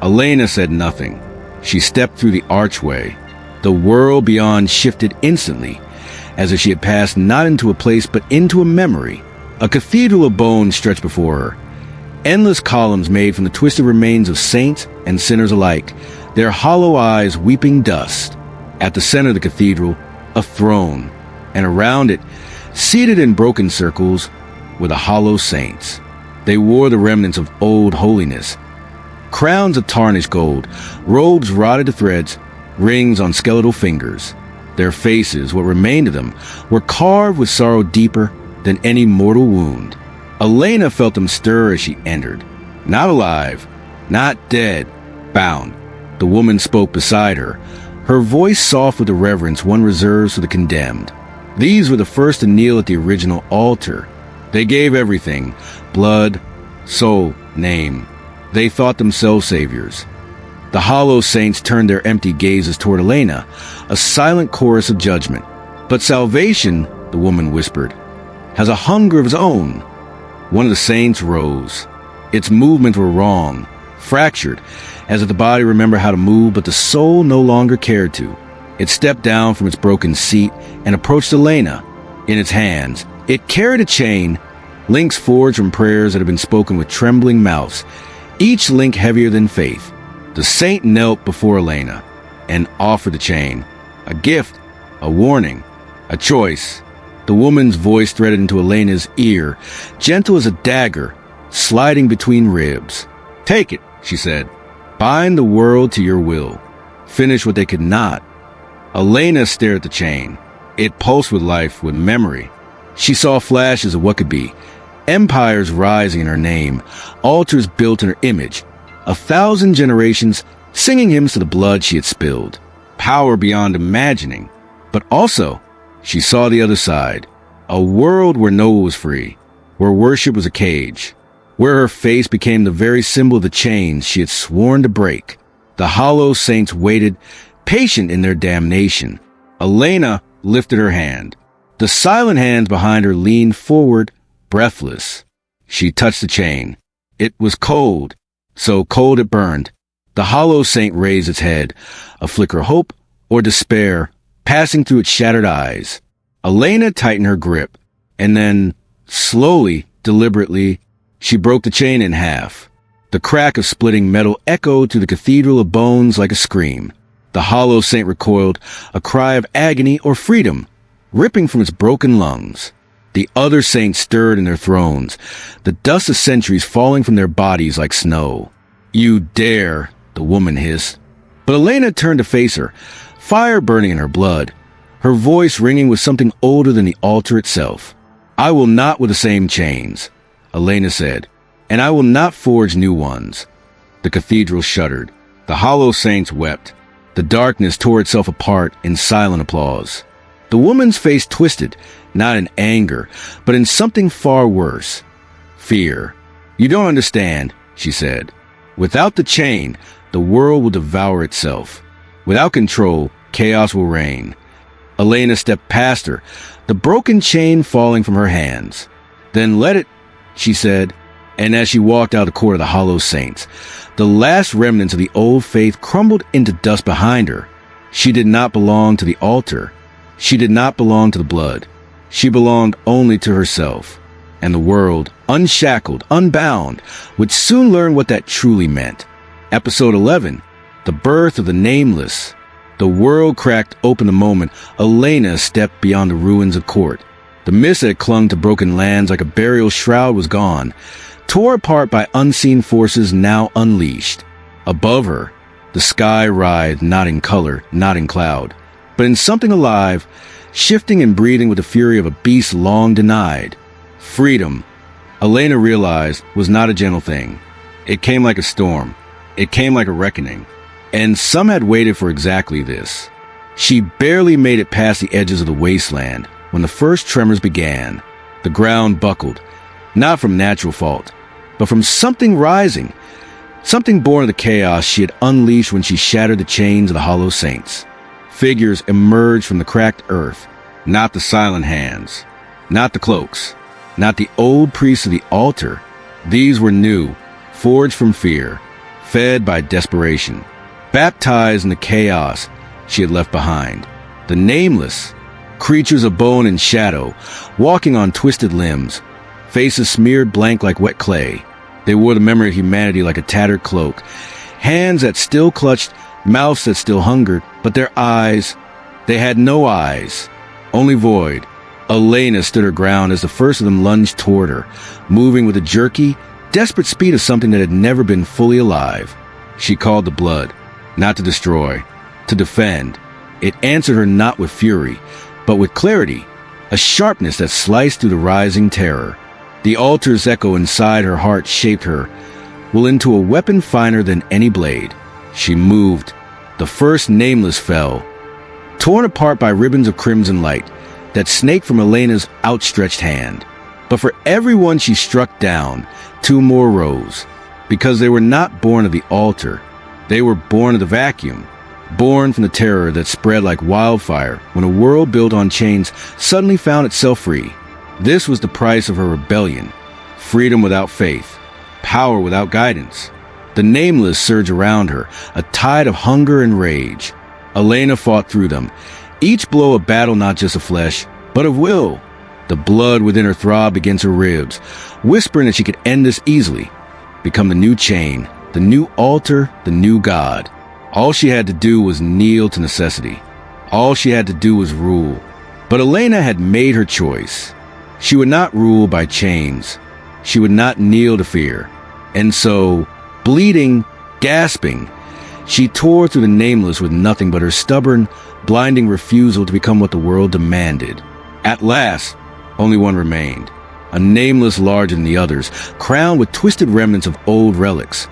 [SPEAKER 1] Elena said nothing. She stepped through the archway. The world beyond shifted instantly, as if she had passed not into a place but into a memory. A cathedral of bones stretched before her, endless columns made from the twisted remains of saints and sinners alike, their hollow eyes weeping dust. At the center of the cathedral, a throne, and around it, seated in broken circles, were the hollow saints. They wore the remnants of old holiness, crowns of tarnished gold, robes rotted to threads, rings on skeletal fingers. Their faces, what remained of them, were carved with sorrow deeper than any mortal wound. Elena felt them stir as she entered. Not alive, not dead, bound. The woman spoke beside her, her voice soft with the reverence one reserves for the condemned. These were the first to kneel at the original altar. They gave everything, blood, soul, name. They thought themselves saviors. The hollow saints turned their empty gazes toward Elena, a silent chorus of judgment. "But salvation," the woman whispered, "has a hunger of its own." One of the saints rose. Its movements were wrong, fractured, as if the body remembered how to move, but the soul no longer cared to. It stepped down from its broken seat and approached Elena. In its hands, it carried a chain, links forged from prayers that had been spoken with trembling mouths, each link heavier than faith. The saint knelt before Elena and offered the chain, a gift, a warning, a choice. The woman's voice threaded into Elena's ear, gentle as a dagger, sliding between ribs. "Take it," she said. "Bind the world to your will. Finish what they could not." Elena stared at the chain. It pulsed with life, with memory. She saw flashes of what could be. Empires rising in her name, altars built in her image, 1,000 generations singing hymns to the blood she had spilled. Power beyond imagining. But also, she saw the other side. A world where Noah was free, where worship was a cage, where her face became the very symbol of the chains she had sworn to break. The hollow saints waited, patient in their damnation. Elena lifted her hand. The silent hands behind her leaned forward, breathless. She touched the chain. It was cold, so cold it burned. The hollow saint raised its head, a flicker of hope or despair passing through its shattered eyes. Elena tightened her grip, and then, slowly, deliberately, she broke the chain in half. The crack of splitting metal echoed through the cathedral of bones like a scream. The hollow saint recoiled, a cry of agony or freedom, ripping from its broken lungs. The other saints stirred in their thrones, the dust of centuries falling from their bodies like snow. "You dare," the woman hissed. But Elena turned to face her, fire burning in her blood, her voice ringing with something older than the altar itself. "I will not with the same chains," Elena said, "and I will not forge new ones." The cathedral shuddered. The hollow saints wept. The darkness tore itself apart in silent applause. The woman's face twisted, not in anger, but in something far worse. Fear. "You don't understand," she said. "Without the chain, the world will devour itself. Without control, chaos will reign." Elena stepped past her, the broken chain falling from her hands. "Then let it," she said, and as she walked out the court of the Hollow Saints, the last remnants of the old faith crumbled into dust behind her. She did not belong to the altar. She did not belong to the blood. She belonged only to herself. And the world, unshackled, unbound, would soon learn what that truly meant. Episode 11, The Birth of the Nameless. The world cracked open the moment Elena stepped beyond the ruins of court. The mist that had clung to broken lands like a burial shroud was gone, tore apart by unseen forces now unleashed. Above her, the sky writhed, not in color, not in cloud, but in something alive, shifting and breathing with the fury of a beast long denied. Freedom, Elena realized, was not a gentle thing. It came like a storm. It came like a reckoning. And some had waited for exactly this. She barely made it past the edges of the wasteland when the first tremors began. The ground buckled, not from natural fault, but from something rising, something born of the chaos she had unleashed when she shattered the chains of the Hollow Saints. Figures emerged from the cracked earth, not the silent hands, not the cloaks, not the old priests of the altar. These were new, forged from fear, fed by desperation, baptized in the chaos she had left behind. The nameless, creatures of bone and shadow, walking on twisted limbs, faces smeared blank like wet clay. They wore the memory of humanity like a tattered cloak, hands that still clutched, mouths that still hungered, but their eyes, they had no eyes, only void. Elena stood her ground as the first of them lunged toward her, moving with the jerky, desperate speed of something that had never been fully alive. She called the blood, not to destroy, to defend. It answered her not with fury, but with clarity, a sharpness that sliced through the rising terror. The altar's echo inside her heart shaped her, will into a weapon finer than any blade. She moved. The first nameless fell, torn apart by ribbons of crimson light that snaked from Elena's outstretched hand. But for every one she struck down, two more rose, because they were not born of the altar. They were born of the vacuum, born from the terror that spread like wildfire when a world built on chains suddenly found itself free. This was the price of her rebellion, freedom without faith, power without guidance. The nameless surged around her, a tide of hunger and rage. Elena fought through them, each blow a battle not just of flesh, but of will. The blood within her throbbed against her ribs, whispering that she could end this easily, become the new chain, the new altar, the new god. All she had to do was kneel to necessity. All she had to do was rule. But Elena had made her choice. She would not rule by chains. She would not kneel to fear. And so, bleeding, gasping, she tore through the nameless with nothing but her stubborn, blinding refusal to become what the world demanded. At last, only one remained, a nameless larger than the others, crowned with twisted remnants of old relics.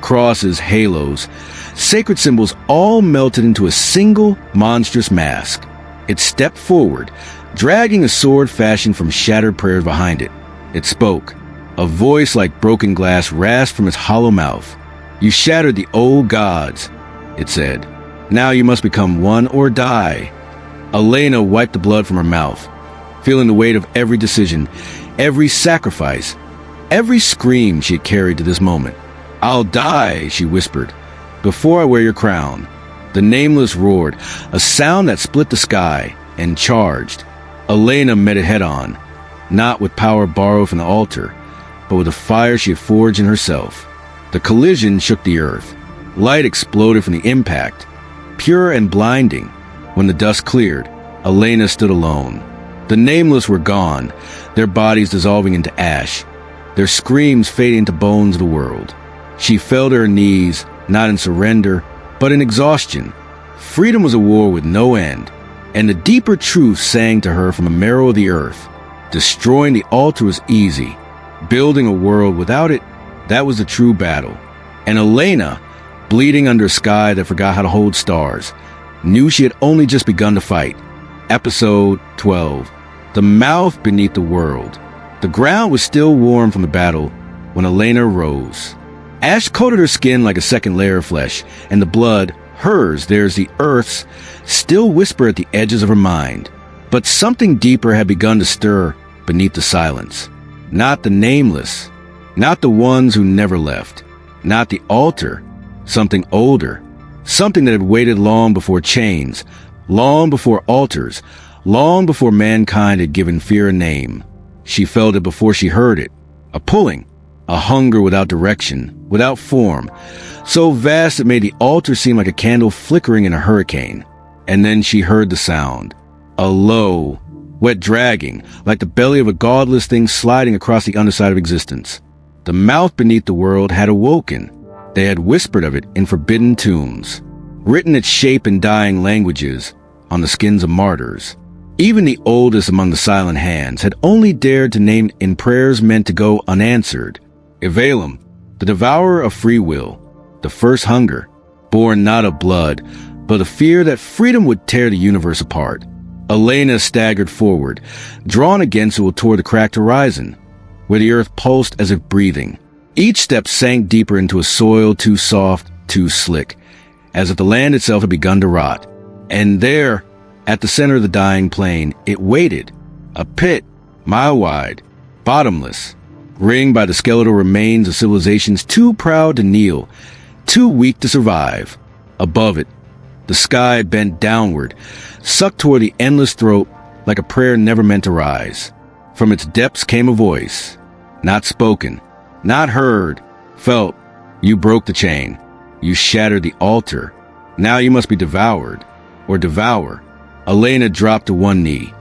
[SPEAKER 1] Crosses, halos, sacred symbols all melted into a single monstrous mask. It stepped forward, dragging a sword fashioned from shattered prayers behind it. It spoke. A voice like broken glass rasped from its hollow mouth. "You shattered the old gods," it said. "Now you must become one or die." Elena wiped the blood from her mouth, feeling the weight of every decision, every sacrifice, every scream she had carried to this moment. "I'll die," she whispered, "before I wear your crown." The nameless roared, a sound that split the sky, and charged. Elena met it head-on, not with power borrowed from the altar, but with the fire she had forged in herself. The collision shook the earth. Light exploded from the impact, pure and blinding. When the dust cleared, Elena stood alone. The nameless were gone, their bodies dissolving into ash, their screams fading into bones of the world. She fell to her knees, not in surrender, but in exhaustion. Freedom was a war with no end, and the deeper truth sang to her from the marrow of the earth. Destroying the altar was easy. Building a world without it, that was the true battle. And Elena, bleeding under a sky that forgot how to hold stars, knew she had only just begun to fight. Episode 12. The mouth beneath the world. The ground was still warm from the battle when Elena rose. Ash coated her skin like a second layer of flesh, and the blood, hers, theirs, the earth's, still whispered at the edges of her mind. But something deeper had begun to stir beneath the silence. Not the nameless, not the ones who never left, not the altar, something older, something that had waited long before chains, long before altars, long before mankind had given fear a name. She felt it before she heard it, a pulling, a hunger without direction, without form, so vast it made the altar seem like a candle flickering in a hurricane. And then she heard the sound, a low, wet dragging, like the belly of a godless thing sliding across the underside of existence. The mouth beneath the world had awoken. They had whispered of it in forbidden tombs, written its shape in dying languages on the skins of martyrs. Even the oldest among the silent hands had only dared to name in prayers meant to go unanswered. Evalem, the devourer of free will, the first hunger, born not of blood, but of fear that freedom would tear the universe apart. Elena staggered forward, drawn against it toward the cracked horizon, where the earth pulsed as if breathing. Each step sank deeper into a soil too soft, too slick, as if the land itself had begun to rot. And there, at the center of the dying plain, it waited, a pit, mile wide, bottomless, ringed by the skeletal remains of civilizations too proud to kneel, too weak to survive. Above it, the sky bent downward, sucked toward the endless throat like a prayer never meant to rise. From its depths came a voice, not spoken, not heard, felt. You broke the chain. You shattered the altar. Now you must be devoured, or devour. Elena dropped to one knee,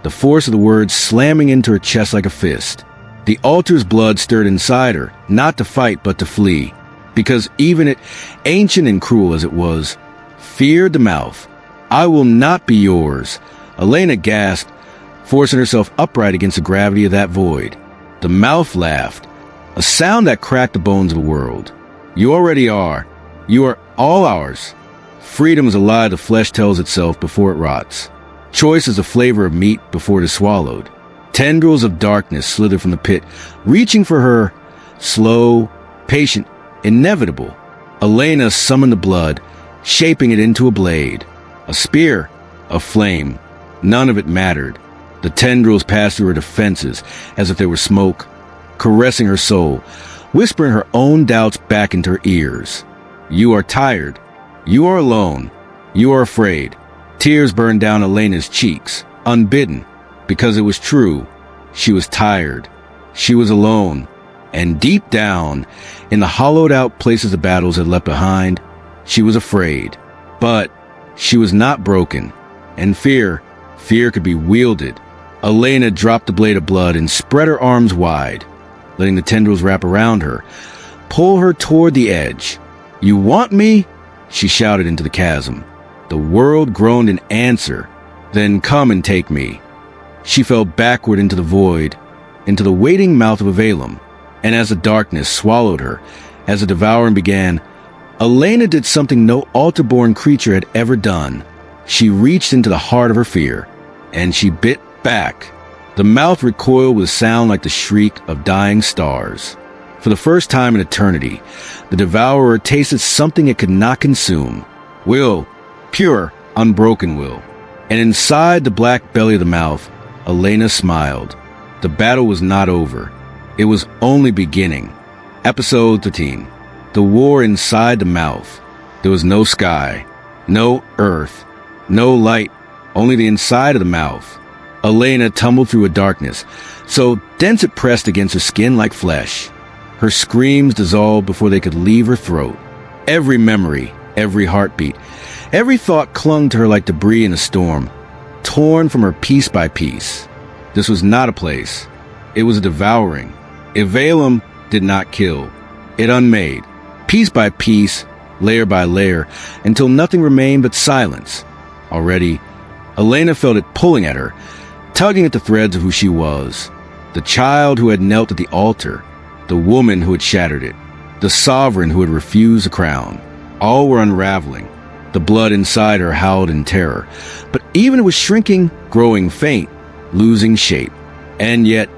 [SPEAKER 1] the force of the words slamming into her chest like a fist. The altar's blood stirred inside her, not to fight but to flee, because even it, ancient and cruel as it was, feared the mouth. I will not be yours. Elena gasped, forcing herself upright against the gravity of that void. The mouth laughed, a sound that cracked the bones of the world. You already are. You are all ours. Freedom is a lie the flesh tells itself before it rots. Choice is a flavor of meat before it is swallowed. Tendrils of darkness slithered from the pit, reaching for her, slow, patient, inevitable. Elena summoned the blood, shaping it into a blade, a spear, a flame. None of it mattered. The tendrils passed through her defenses as if they were smoke, caressing her soul, whispering her own doubts back into her ears. You are tired. You are alone. You are afraid. Tears burned down Elena's cheeks, unbidden, because it was true. She was tired. She was alone. And deep down, in the hollowed-out places the battles had left behind, she was afraid. But she was not broken. And fear could be wielded. Elena dropped the blade of blood and spread her arms wide, letting the tendrils wrap around her, pull her toward the edge. You want me? She shouted into the chasm. The world groaned in answer. Then come and take me. She fell backward into the void, into the waiting mouth of Evalem. And as the darkness swallowed her, as the devouring began, Elena did something no altar-born creature had ever done. She reached into the heart of her fear, and she bit back. The mouth recoiled with a sound like the shriek of dying stars. For the first time in eternity, the devourer tasted something it could not consume. Will, pure, unbroken will. And inside the black belly of the mouth, Elena smiled. The battle was not over. It was only beginning. Episode 13. The war inside the mouth. There was no sky, no earth, no light, only the inside of the mouth. Elena tumbled through a darkness, so dense it pressed against her skin like flesh. Her screams dissolved before they could leave her throat. Every memory, every heartbeat, every thought clung to her like debris in a storm, torn from her piece by piece. This was not a place. It was a devouring. Evalem did not kill. It unmade, piece by piece, layer by layer, until nothing remained but silence. Already, Elena felt it pulling at her, tugging at the threads of who she was. The child who had knelt at the altar, the woman who had shattered it, the sovereign who had refused the crown. All were unraveling. The blood inside her howled in terror. But even it was shrinking, growing faint, losing shape. And yet,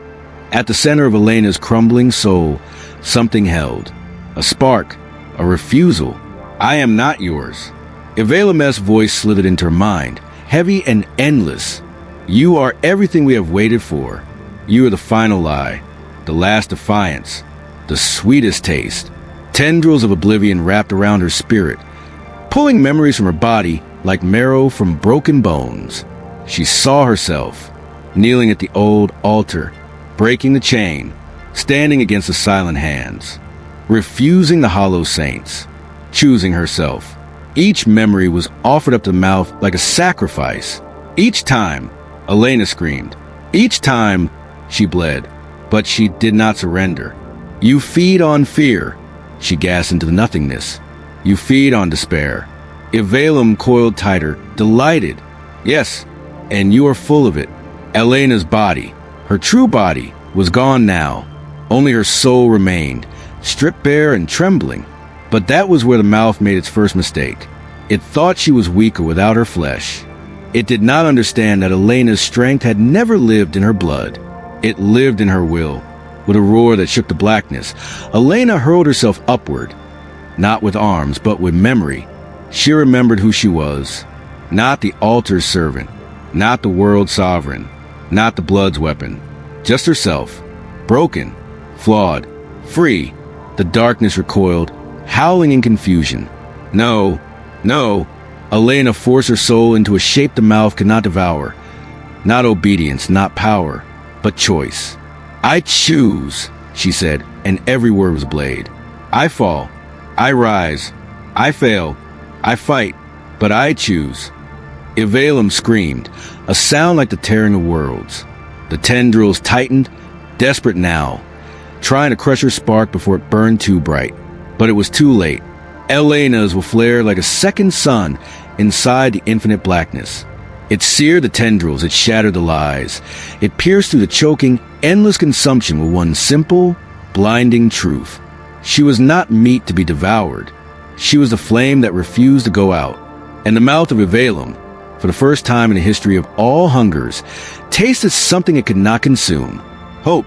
[SPEAKER 1] at the center of Elena's crumbling soul, something held. A spark, a refusal. I am not yours. Evelem's voice slithered into her mind, heavy and endless. You are everything we have waited for. You are the final lie, the last defiance, the sweetest taste. Tendrils of oblivion wrapped around her spirit, pulling memories from her body like marrow from broken bones. She saw herself, kneeling at the old altar, breaking the chain, standing against the silent hands, refusing the hollow saints, choosing herself. Each memory was offered up to the mouth like a sacrifice. Each time, Elena screamed. Each time, she bled. But she did not surrender. You feed on fear, she gasped into the nothingness. You feed on despair. Evelem coiled tighter, delighted. Yes, and you are full of it. Elena's body, her true body, was gone now. Only her soul remained, stripped bare and trembling. But that was where the mouth made its first mistake. It thought she was weaker without her flesh. It did not understand that Elena's strength had never lived in her blood. It lived in her will. With a roar that shook the blackness, Elena hurled herself upward. Not with arms, but with memory. She remembered who she was. Not the altar's servant. Not the world's sovereign. Not the blood's weapon. Just herself. Broken. Flawed. Free. The darkness recoiled, howling in confusion. No. No. Elena forced her soul into a shape the mouth could not devour. Not obedience, not power, but choice. I choose, she said, and every word was a blade. I fall. I rise. I fail. I fight. But I choose. Evelem screamed, a sound like the tearing of worlds. The tendrils tightened, desperate now, trying to crush her spark before it burned too bright. But it was too late. Elena's will flare like a second sun inside the infinite blackness. It seared the tendrils, it shattered the lies. It pierced through the choking, endless consumption with one simple, blinding truth. She was not meat to be devoured. She was the flame that refused to go out. And the mouth of Evelem, for the first time in the history of all hungers, tasted something it could not consume. Hope,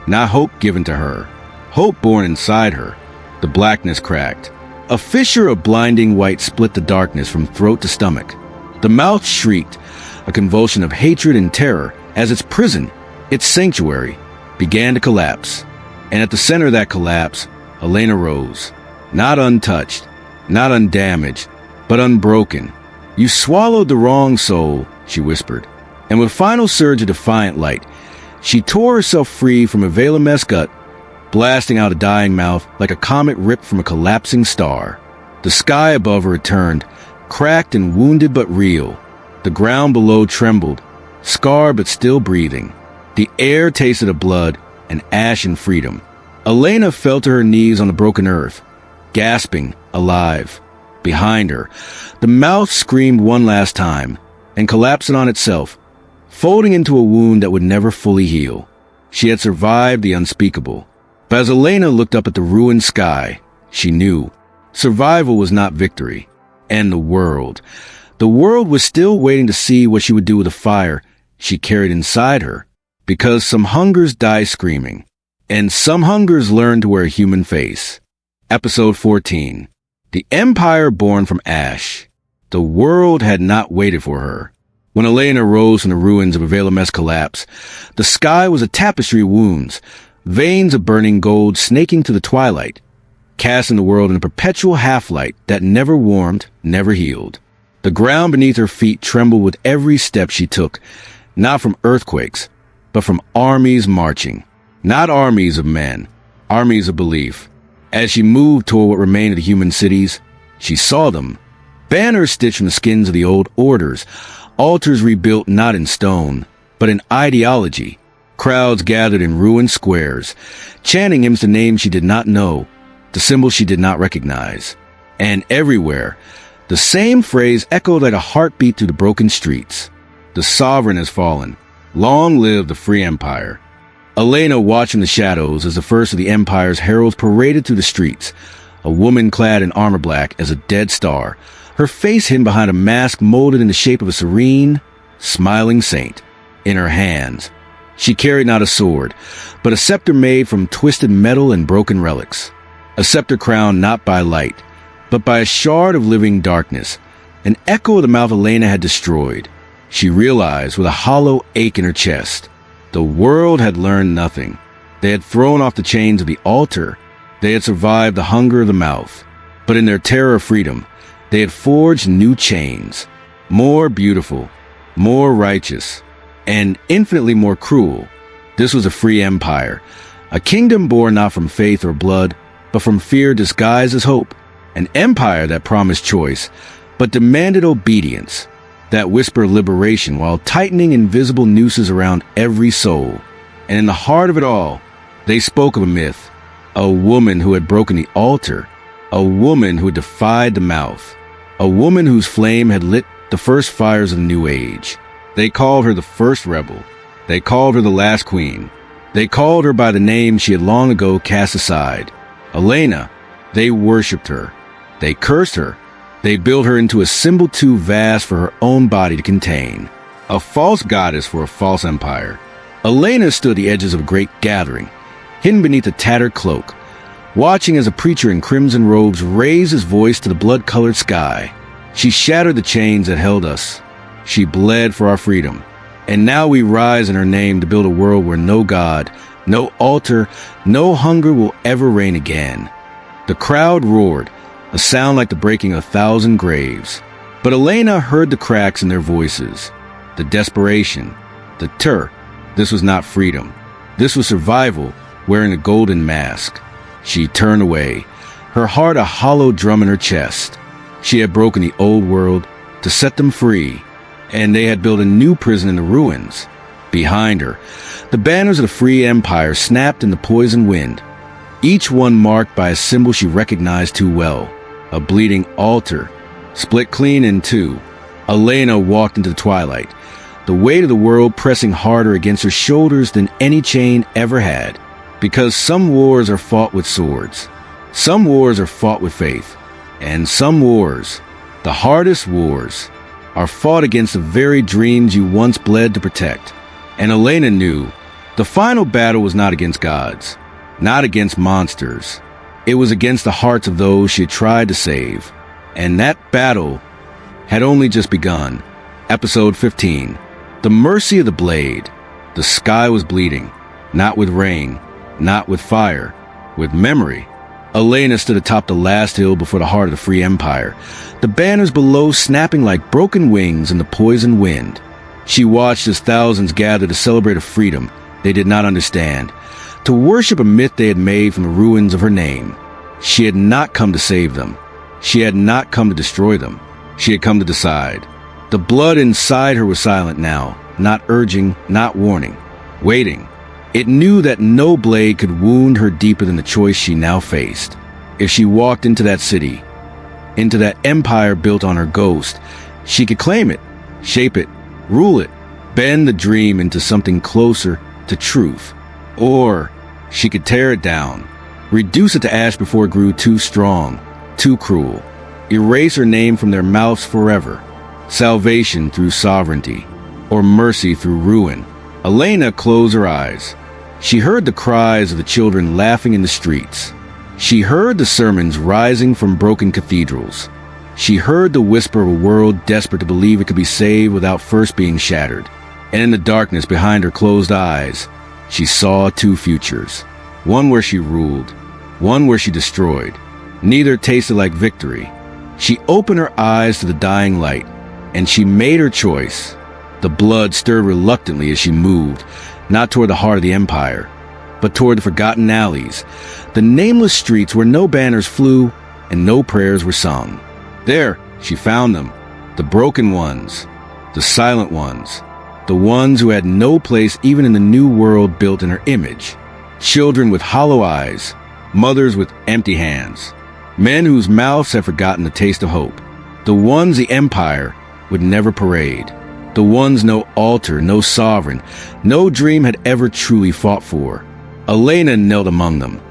[SPEAKER 1] not hope given to her. Hope born inside her. The blackness cracked. A fissure of blinding white split the darkness from throat to stomach. The mouth shrieked, a convulsion of hatred and terror, as its prison, its sanctuary, began to collapse. And at the center of that collapse, Elena rose. Not untouched, not undamaged, but unbroken. You swallowed the wrong soul, she whispered. And with a final surge of defiant light, she tore herself free from Evelem's gut, blasting out a dying mouth like a comet ripped from a collapsing star. The sky above her had turned, cracked and wounded but real. The ground below trembled, scarred but still breathing. The air tasted of blood and ash and freedom. Elena fell to her knees on the broken earth, gasping, alive. Behind her, the mouth screamed one last time and collapsed on itself, folding into a wound that would never fully heal. She had survived the unspeakable. But as Elena looked up at the ruined sky, she knew survival was not victory. And the world was still waiting to see what she would do with the fire she carried inside her. Because some hungers die screaming, and some hungers learn to wear a human face. Episode 14. The Empire Born from Ash. The world had not waited for her. When Elena rose from the ruins of Evelem's collapse, the sky was a tapestry of wounds, veins of burning gold snaking to the twilight, casting the world in a perpetual half-light that never warmed, never healed. The ground beneath her feet trembled with every step she took, not from earthquakes, but from armies marching. Not armies of men, armies of belief. As she moved toward what remained of the human cities, she saw them. Banners stitched from the skins of the old orders, altars rebuilt not in stone, but in ideology. Crowds gathered in ruined squares, chanting hymns to names she did not know, the symbols she did not recognize. And everywhere, the same phrase echoed like a heartbeat through the broken streets. The sovereign has fallen. Long live the free empire. Elena watched from the shadows as the first of the empire's heralds paraded through the streets, a woman clad in armor black as a dead star, her face hidden behind a mask molded in the shape of a serene, smiling saint. in her hands. She carried not a sword, but a scepter made from twisted metal and broken relics. A scepter crowned not by light, but by a shard of living darkness, an echo of the mouth Elena had destroyed. She realized with a hollow ache in her chest, the world had learned nothing. They had thrown off the chains of the altar. They had survived the hunger of the mouth. But in their terror of freedom, they had forged new chains, more beautiful, more righteous, and infinitely more cruel. This was a free empire, a kingdom born not from faith or blood, but from fear disguised as hope, an empire that promised choice, but demanded obedience, that whispered liberation while tightening invisible nooses around every soul. And in the heart of it all, they spoke of a myth, a woman who had broken the altar, a woman who had defied the mouth, a woman whose flame had lit the first fires of the new age. They called her the first rebel. They called her the last queen. They called her by the name she had long ago cast aside, Elena. They worshipped her. They cursed her. They built her into a symbol too vast for her own body to contain, a false goddess for a false empire. Elena stood at the edges of a great gathering, hidden beneath a tattered cloak, watching as a preacher in crimson robes raised his voice to the blood-colored sky. She shattered the chains that held us. She bled for our freedom. And now we rise in her name to build a world where no God, no altar, no hunger will ever reign again. The crowd roared, a sound like the breaking of 1,000 graves. But Elena heard the cracks in their voices, the desperation, the terror. This was not freedom. This was survival, wearing a golden mask. She turned away, her heart a hollow drum in her chest. She had broken the old world to set them free, and they had built a new prison in the ruins. Behind her, the banners of the free empire snapped in the poison wind, each one marked by a symbol she recognized too well, a bleeding altar, split clean in two. Elena walked into the twilight, the weight of the world pressing harder against her shoulders than any chain ever had. Because some wars are fought with swords, some wars are fought with faith, and some wars, the hardest wars, are fought against the very dreams you once bled to protect. And Elena knew the final battle was not against gods, not against monsters. It was against the hearts of those she had tried to save. And that battle had only just begun. Episode 15. The mercy of the blade. The sky was bleeding, not with rain, not with fire, with memory. Elena stood atop the last hill before the heart of the free empire, the banners below snapping like broken wings in the poison wind. She watched as thousands gathered to celebrate a freedom they did not understand, to worship a myth they had made from the ruins of her name. She had not come to save them. She had not come to destroy them. She had come to decide. The blood inside her was silent now, not urging, not warning, waiting. It knew that no blade could wound her deeper than the choice she now faced. If she walked into that city, into that empire built on her ghost, she could claim it, shape it, rule it, bend the dream into something closer to truth. Or she could tear it down, reduce it to ash before it grew too strong, too cruel, erase her name from their mouths forever. Salvation through sovereignty, or mercy through ruin. Elena closed her eyes. She heard the cries of the children laughing in the streets. She heard the sermons rising from broken cathedrals. She heard the whisper of a world desperate to believe it could be saved without first being shattered. And in the darkness behind her closed eyes, she saw two futures. One where she ruled, one where she destroyed. Neither tasted like victory. She opened her eyes to the dying light, and she made her choice. The blood stirred reluctantly as she moved, not toward the heart of the empire, but toward the forgotten alleys, the nameless streets where no banners flew and no prayers were sung. There, she found them, the broken ones, the silent ones, the ones who had no place even in the new world built in her image. Children with hollow eyes, mothers with empty hands, men whose mouths had forgotten the taste of hope, the ones the empire would never parade. The ones no altar, no sovereign, no dream had ever truly fought for. Elena knelt among them,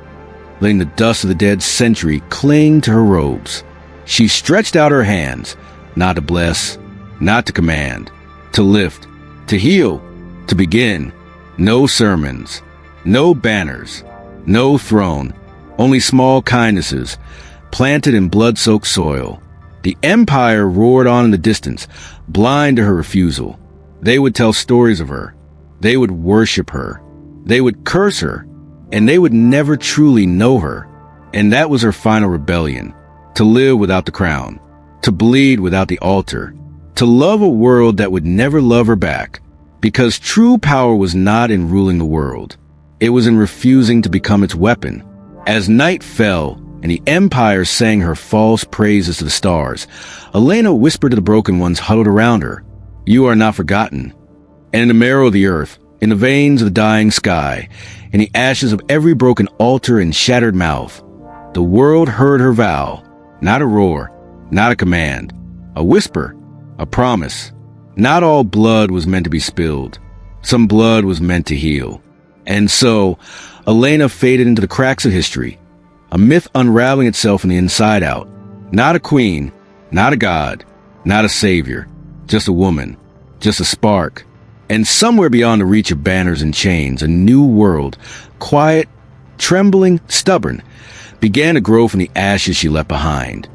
[SPEAKER 1] letting the dust of the dead century cling to her robes. She stretched out her hands, not to bless, not to command, to lift, to heal, To begin, no sermons, no banners, no throne, only small kindnesses, planted in blood-soaked soil. The empire roared on in the distance, blind to her refusal. They would tell stories of her. They would worship her. They would curse her, and they would never truly know her. And that was her final rebellion, to live without the crown, to bleed without the altar, to love a world that would never love her back, because true power was not in ruling the world. It was in refusing to become its weapon. As night fell and the empire sang her false praises to the stars, Elena whispered to the broken ones huddled around her, "You are not forgotten." And in the marrow of the earth, in the veins of the dying sky, in the ashes of every broken altar and shattered mouth, the world heard her vow, not a roar, not a command, a whisper, a promise. Not all blood was meant to be spilled. Some blood was meant to heal. And so, Elena faded into the cracks of history, a myth unraveling itself from the inside out. Not a queen, not a god, not a savior, just a woman, just a spark. And somewhere beyond the reach of banners and chains, a new world, quiet, trembling, stubborn, began to grow from the ashes she left behind.